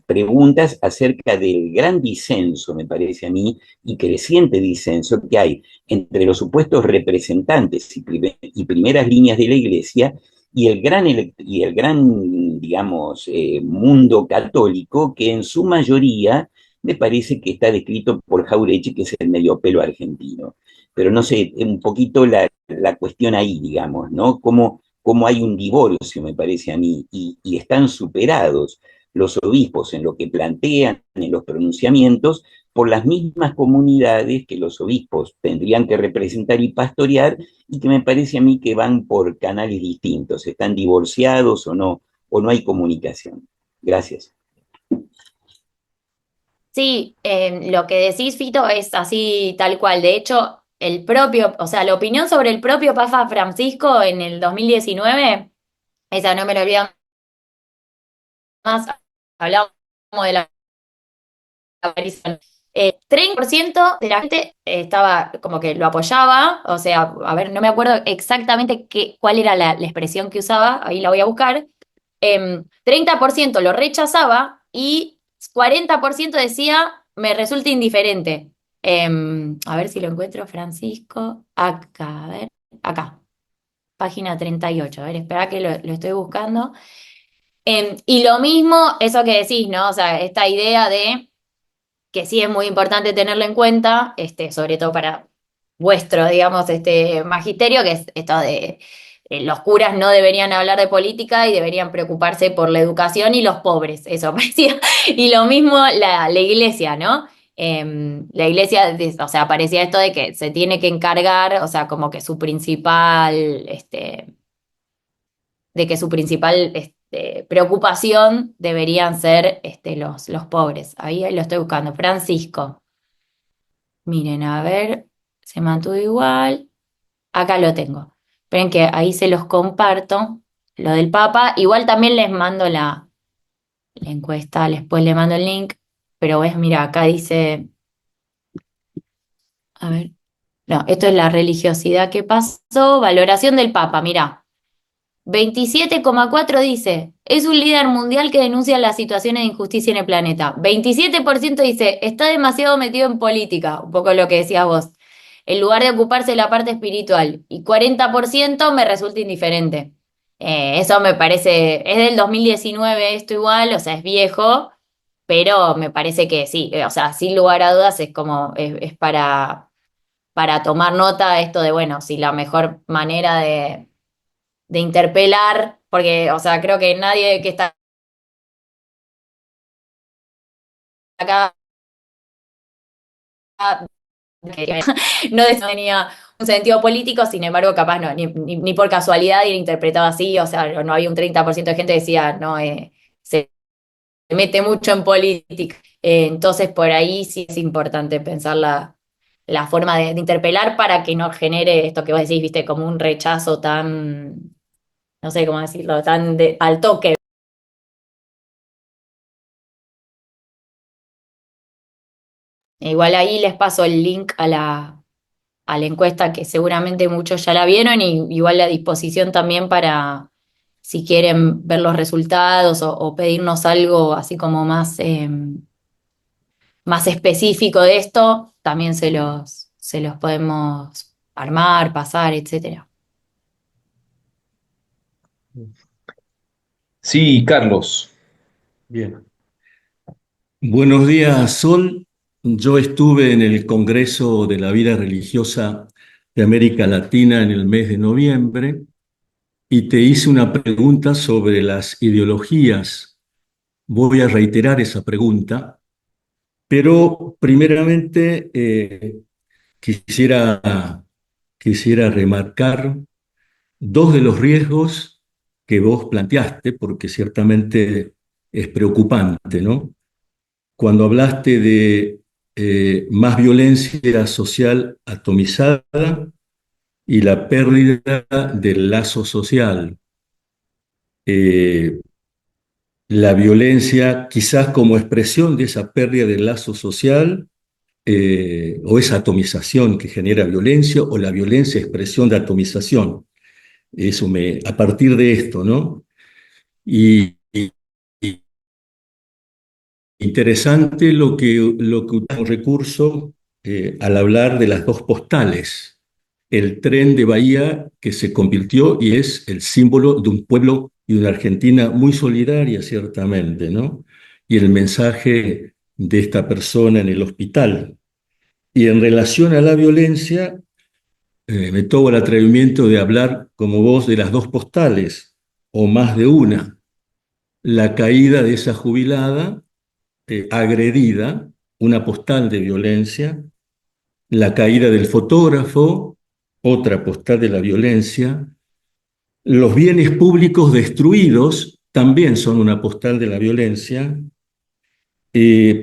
preguntas acerca del gran disenso, me parece a mí, y creciente disenso que hay entre los supuestos representantes y primeras líneas de la Iglesia y el gran digamos, mundo católico que en su mayoría me parece que está descrito por Jaureche, que es el medio pelo argentino. Pero no sé, un poquito la cuestión ahí, digamos, ¿no? Cómo hay un divorcio, me parece a mí, y están superados los obispos en lo que plantean, en los pronunciamientos, por las mismas comunidades que los obispos tendrían que representar y pastorear, y que me parece a mí que van por canales distintos, están divorciados o no hay comunicación. Gracias. Sí, lo que decís, Fito, es así tal cual. De hecho, el propio, o sea, la opinión sobre el propio Papa Francisco en el 2019, esa no me lo olvido más, hablamos de la aparición. 30% de la gente estaba como que lo apoyaba, o sea, a ver, no me acuerdo exactamente cuál era la expresión que usaba, ahí la voy a buscar. 30% lo rechazaba y 40% decía, me resulta indiferente. A ver si lo encuentro, Francisco. Acá, a ver, acá, página 38. A ver, espera que lo estoy buscando. Y lo mismo, eso que decís, ¿no? O sea, esta idea de que sí es muy importante tenerlo en cuenta, sobre todo para vuestro, digamos, magisterio, que es esto de los curas no deberían hablar de política y deberían preocuparse por la educación y los pobres, eso parecía. Y lo mismo la iglesia, ¿no? La iglesia, o sea, parecía esto de que se tiene que encargar, o sea, como que su principal, de que su principal preocupación deberían ser los pobres. Ahí lo estoy buscando. Francisco. Miren, a ver, se mantuvo igual. Acá lo tengo. Ven que ahí se los comparto, lo del Papa. Igual también les mando la encuesta, después le mando el link. Pero ves, mira, acá dice, a ver, no, esto es la religiosidad que pasó, valoración del Papa, mira. 27,4 dice, es un líder mundial que denuncia las situaciones de injusticia en el planeta. 27% dice, está demasiado metido en política, un poco lo que decías vos, en lugar de ocuparse de la parte espiritual. Y 40% me resulta indiferente. Eso me parece, es del 2019 esto igual, o sea, es viejo, pero me parece que sí, o sea, sin lugar a dudas es como, es para tomar nota esto de, bueno, si la mejor manera de interpelar, porque, o sea, creo que nadie que está acá no tenía un sentido político, sin embargo, capaz no, ni por casualidad era interpretado así, o sea, no había un 30% de gente que decía, no, se mete mucho en política. Entonces, por ahí sí es importante pensar la forma de interpelar para que no genere esto que vos decís, viste, como un rechazo tan, no sé cómo decirlo, tan al toque. Igual ahí les paso el link a la encuesta que seguramente muchos ya la vieron y igual la disposición también para si quieren ver los resultados o pedirnos algo así como más más específico de esto, también se los podemos armar, pasar, etcétera. Sí, Carlos. Bien. Buenos días, Sol. Yo estuve en el Congreso de la Vida Religiosa de América Latina en el mes de noviembre y te hice una pregunta sobre las ideologías. Voy a reiterar esa pregunta, pero primeramente quisiera, quisiera remarcar dos de los riesgos que vos planteaste, porque ciertamente es preocupante, ¿no? Cuando hablaste de más violencia social atomizada y la pérdida del lazo social. Eh, la violencia quizás como expresión de esa pérdida del lazo social o esa atomización que genera violencia o la violencia expresión de atomización. A partir de esto, ¿no? Y, y- y interesante lo que usamos recurso al hablar de las dos postales. El tren de Bahía que se convirtió y es el símbolo de un pueblo y de una Argentina muy solidaria, ciertamente, ¿no? Y el mensaje de esta persona en el hospital. Y en relación a la violencia, me tomo el atrevimiento de hablar como vos de las dos postales, o más de una. La caída de esa jubilada agredida, una postal de violencia, la caída del fotógrafo, otra postal de la violencia, los bienes públicos destruidos también son una postal de la violencia,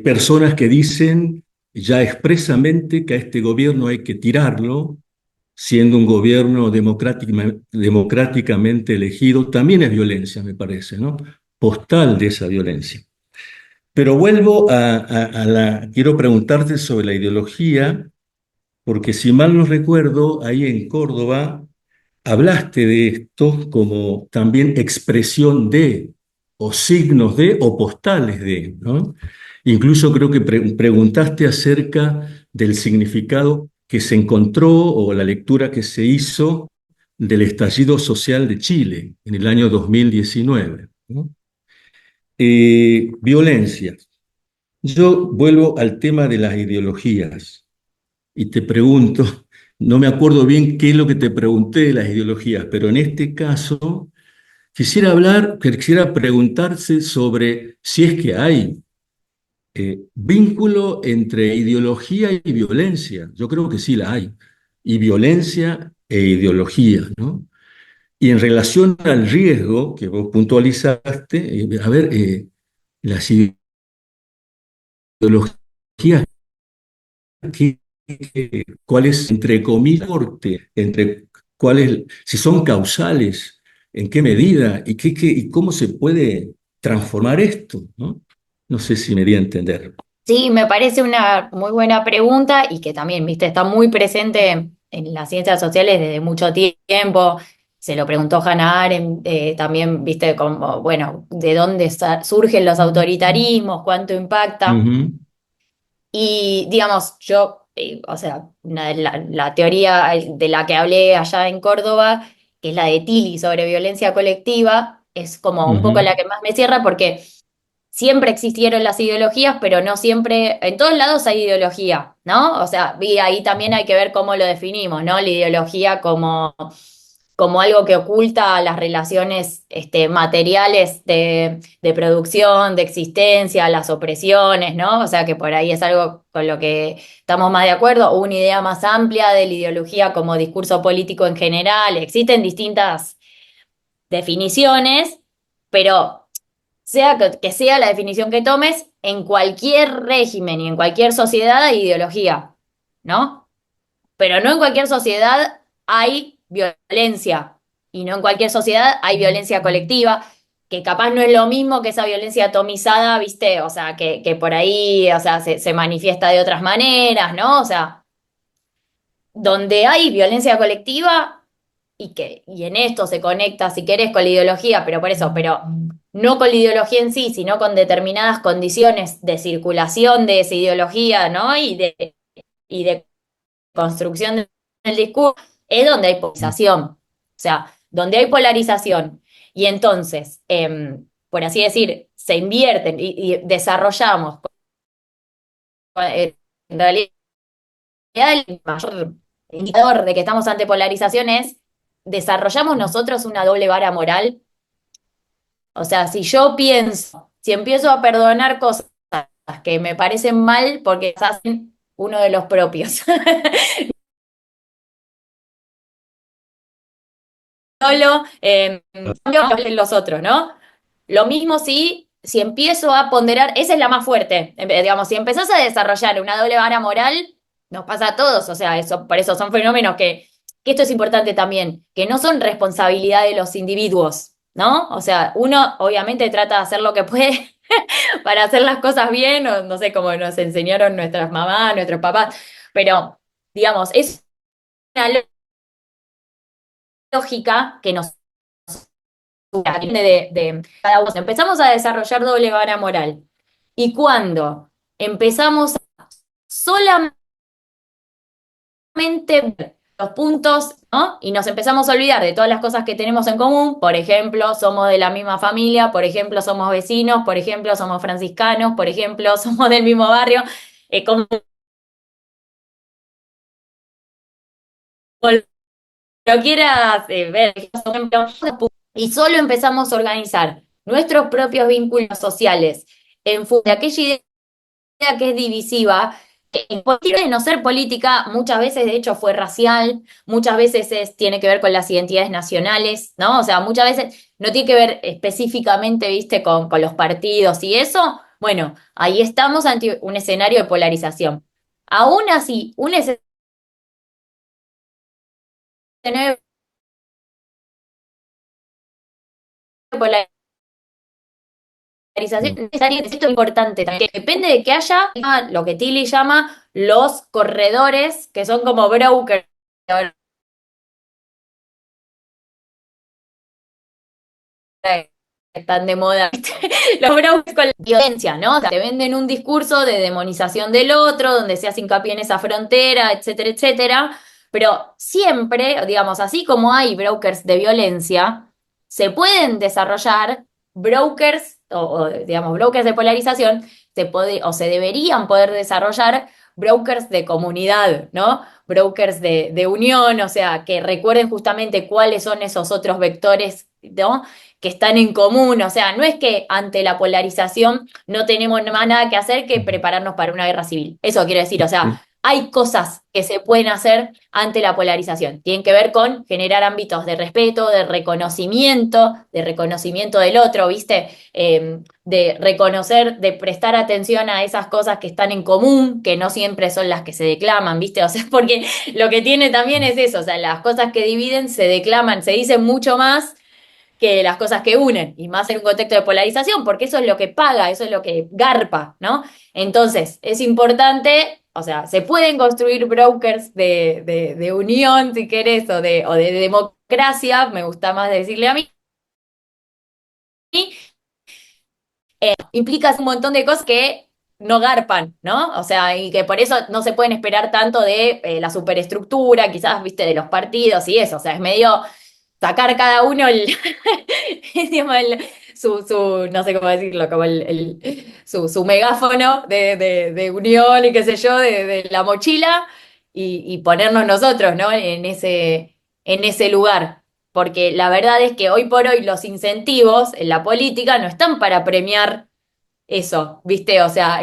personas que dicen ya expresamente que a este gobierno hay que tirarlo, siendo un gobierno democráticamente elegido, también es violencia, me parece, ¿no? Postal de esa violencia. Pero vuelvo quiero preguntarte sobre la ideología, porque si mal no recuerdo, ahí en Córdoba hablaste de esto como también expresión de, o signos de, o postales de, ¿no? Incluso creo que preguntaste acerca del significado que se encontró o la lectura que se hizo del estallido social de Chile en el año 2019, ¿no? Violencia. Yo vuelvo al tema de las ideologías y te pregunto, no me acuerdo bien qué es lo que te pregunté de las ideologías, pero en este caso quisiera preguntarse sobre si es que hay vínculo entre ideología y violencia. Yo creo que sí la hay. Y violencia e ideología, ¿no? Y en relación al riesgo que vos puntualizaste, las ideologías cuál es, entre comillas, corte, entre cuáles, si son causales, en qué medida y cómo se puede transformar esto, ¿no? No sé si me di a entender. Sí, me parece una muy buena pregunta y que también, viste, está muy presente en las ciencias sociales desde mucho tiempo. Se lo preguntó Hannah Arendt, también, viste, como, bueno, de dónde surgen los autoritarismos, cuánto impacta. Ujú, Y digamos, yo, o sea, la teoría de la que hablé allá en Córdoba, que es la de Tilly sobre violencia colectiva, es como un poco ujú, la que más me cierra porque siempre existieron las ideologías, pero no siempre, en todos lados hay ideología, ¿no? O sea, y ahí también hay que ver cómo lo definimos, ¿no? La ideología como algo que oculta las relaciones materiales de producción, de existencia, las opresiones, ¿no? O sea que por ahí es algo con lo que estamos más de acuerdo, o una idea más amplia de la ideología como discurso político en general. Existen distintas definiciones, pero sea que sea la definición que tomes, en cualquier régimen y en cualquier sociedad hay ideología, ¿no? Pero no en cualquier sociedad hay violencia y no en cualquier sociedad hay violencia colectiva, que capaz no es lo mismo que esa violencia atomizada, ¿viste? O sea, que por ahí, o sea, se manifiesta de otras maneras, ¿no? O sea, donde hay violencia colectiva y en esto se conecta, si querés, con la ideología, pero por eso, pero no con la ideología en sí, sino con determinadas condiciones de circulación de esa ideología, ¿no? Y de construcción del discurso, es donde hay polarización. O sea, donde hay polarización y entonces, por así decir, se invierten y desarrollamos, en realidad el mayor indicador de que estamos ante polarización es, desarrollamos nosotros una doble vara moral. O sea, si empiezo a perdonar cosas que me parecen mal porque hacen uno de los propios. Solo los otros, ¿no? Lo mismo si empiezo a ponderar, esa es la más fuerte. Digamos, si empezás a desarrollar una doble vara moral, nos pasa a todos. O sea, por eso son fenómenos que esto es importante también, que no son responsabilidad de los individuos, ¿no? O sea, uno obviamente trata de hacer lo que puede para hacer las cosas bien, o no sé cómo nos enseñaron nuestras mamás, nuestros papás, pero digamos, es una lógica que nos de cada uno. Empezamos a desarrollar doble vara moral. Y cuando empezamos a solamente ver los puntos, ¿no? Y nos empezamos a olvidar de todas las cosas que tenemos en común, por ejemplo, somos de la misma familia, por ejemplo, somos vecinos, por ejemplo, somos franciscanos, por ejemplo, somos del mismo barrio, como lo quieras ver, y solo empezamos a organizar nuestros propios vínculos sociales en función de aquella idea que es divisiva, que puede no ser política, muchas veces de hecho fue racial, muchas veces tiene que ver con las identidades nacionales, ¿no? O sea, muchas veces no tiene que ver específicamente, viste, con los partidos y eso. Bueno, ahí estamos ante un escenario de polarización. Aún así, un escenario de polarización necesaria, esto es importante también, que depende de que haya lo que Tilly llama los corredores, que son como brokers, están de moda, ¿viste? Los brokers con la violencia, ¿no? O sea, te venden un discurso de demonización del otro, donde se hace hincapié en esa frontera, etcétera, etcétera. Pero siempre, digamos, así como hay brokers de violencia, se pueden desarrollar brokers, digamos, brokers de polarización, o se deberían poder desarrollar brokers de comunidad, ¿no? Brokers de unión, o sea, que recuerden justamente cuáles son esos otros vectores, ¿no? Que están en común, o sea, no es que ante la polarización no tenemos más nada que hacer que prepararnos para una guerra civil. Eso quiero decir, o sea, hay cosas que se pueden hacer ante la polarización. Tienen que ver con generar ámbitos de respeto, de reconocimiento del otro, ¿viste? De reconocer, de prestar atención a esas cosas que están en común, que no siempre son las que se declaman, ¿viste? O sea, porque lo que tiene también es eso, o sea, las cosas que dividen se declaman, se dicen mucho más que las cosas que unen, y más en un contexto de polarización, porque eso es lo que paga, eso es lo que garpa, ¿no? Entonces, es importante, o sea, se pueden construir brokers de unión, si querés, o de democracia, me gusta más decirle a mí, implica un montón de cosas que no garpan, ¿no? O sea, y que por eso no se pueden esperar tanto de la superestructura, quizás, viste, de los partidos y eso, o sea, es medio sacar cada uno digamos, no sé cómo decirlo, como su megáfono de unión y qué sé yo, de la mochila y ponernos nosotros, ¿no? En ese lugar. Porque la verdad es que hoy por hoy los incentivos en la política no están para premiar eso, ¿viste? O sea,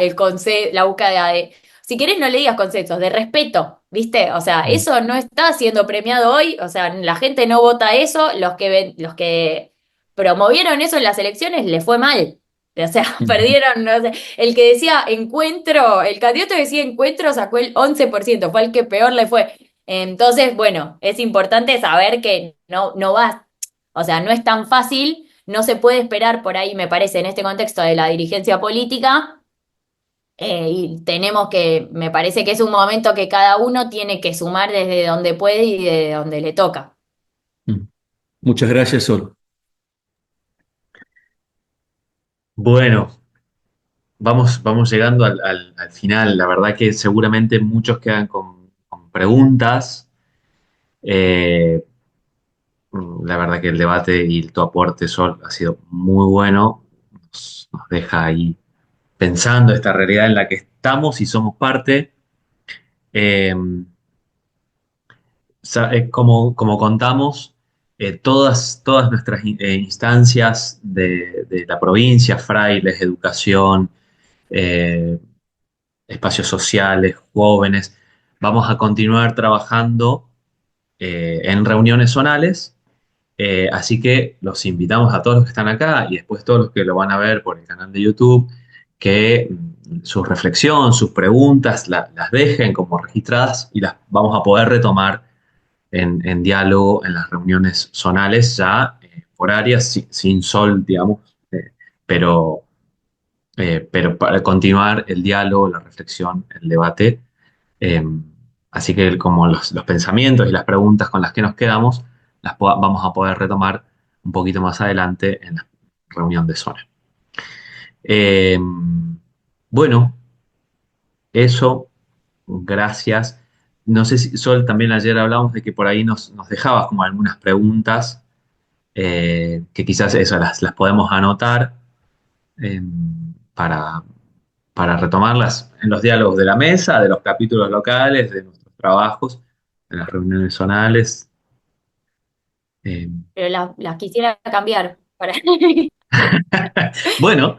la búsqueda si querés no le digas consensos, de respeto, ¿viste? O sea, eso no está siendo premiado hoy, o sea, la gente no vota eso, los que promovieron eso en las elecciones les fue mal. O sea, perdieron, no sé, el que decía encuentro, el candidato que decía encuentro sacó el 11%, fue el que peor le fue. Entonces, bueno, es importante saber que no va, o sea, no es tan fácil, no se puede esperar por ahí, me parece, en este contexto de la dirigencia política, y me parece que es un momento que cada uno tiene que sumar desde donde puede y de donde le toca. Muchas gracias, Sol. Bueno, vamos llegando al final. La verdad que seguramente muchos quedan con preguntas. Eh, la verdad que el debate y tu aporte, Sol, ha sido muy bueno. Nos deja ahí pensando esta realidad en la que estamos y somos parte. Eh, como contamos, todas nuestras instancias de la provincia, frailes, educación, eh, espacios sociales, jóvenes, vamos a continuar trabajando en reuniones zonales. Así que los invitamos a todos los que están acá y después todos los que lo van a ver por el canal de YouTube, que su reflexión, sus preguntas las dejen como registradas y las vamos a poder retomar en diálogo en las reuniones zonales ya por áreas, sin Sol, digamos, eh, pero, pero para continuar el diálogo, la reflexión, el debate. eh, Así que como los pensamientos y las preguntas con las que nos quedamos, vamos a poder retomar un poquito más adelante en la reunión de zona. Eh, bueno, eso, gracias. No sé si, Sol, también ayer hablamos de que por ahí nos dejabas como algunas preguntas, que quizás eso las podemos anotar eh, para, para retomarlas en los diálogos de la mesa, de los capítulos locales, de nuestros trabajos, en las reuniones zonales. Eh, Pero las quisiera cambiar para... bueno,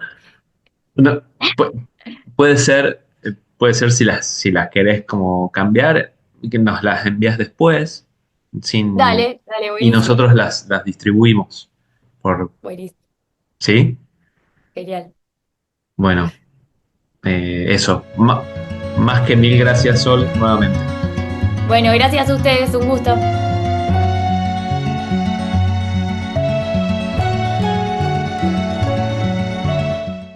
no, puede ser si las querés como cambiar, y que nos las envías después, sin, Dale, dale, y buenísimo. nosotros las distribuimos por, Buenísimo, ¿sí? genial. Bueno, eso. Más que mil gracias, Sol, nuevamente. Bueno, gracias a ustedes, un gusto.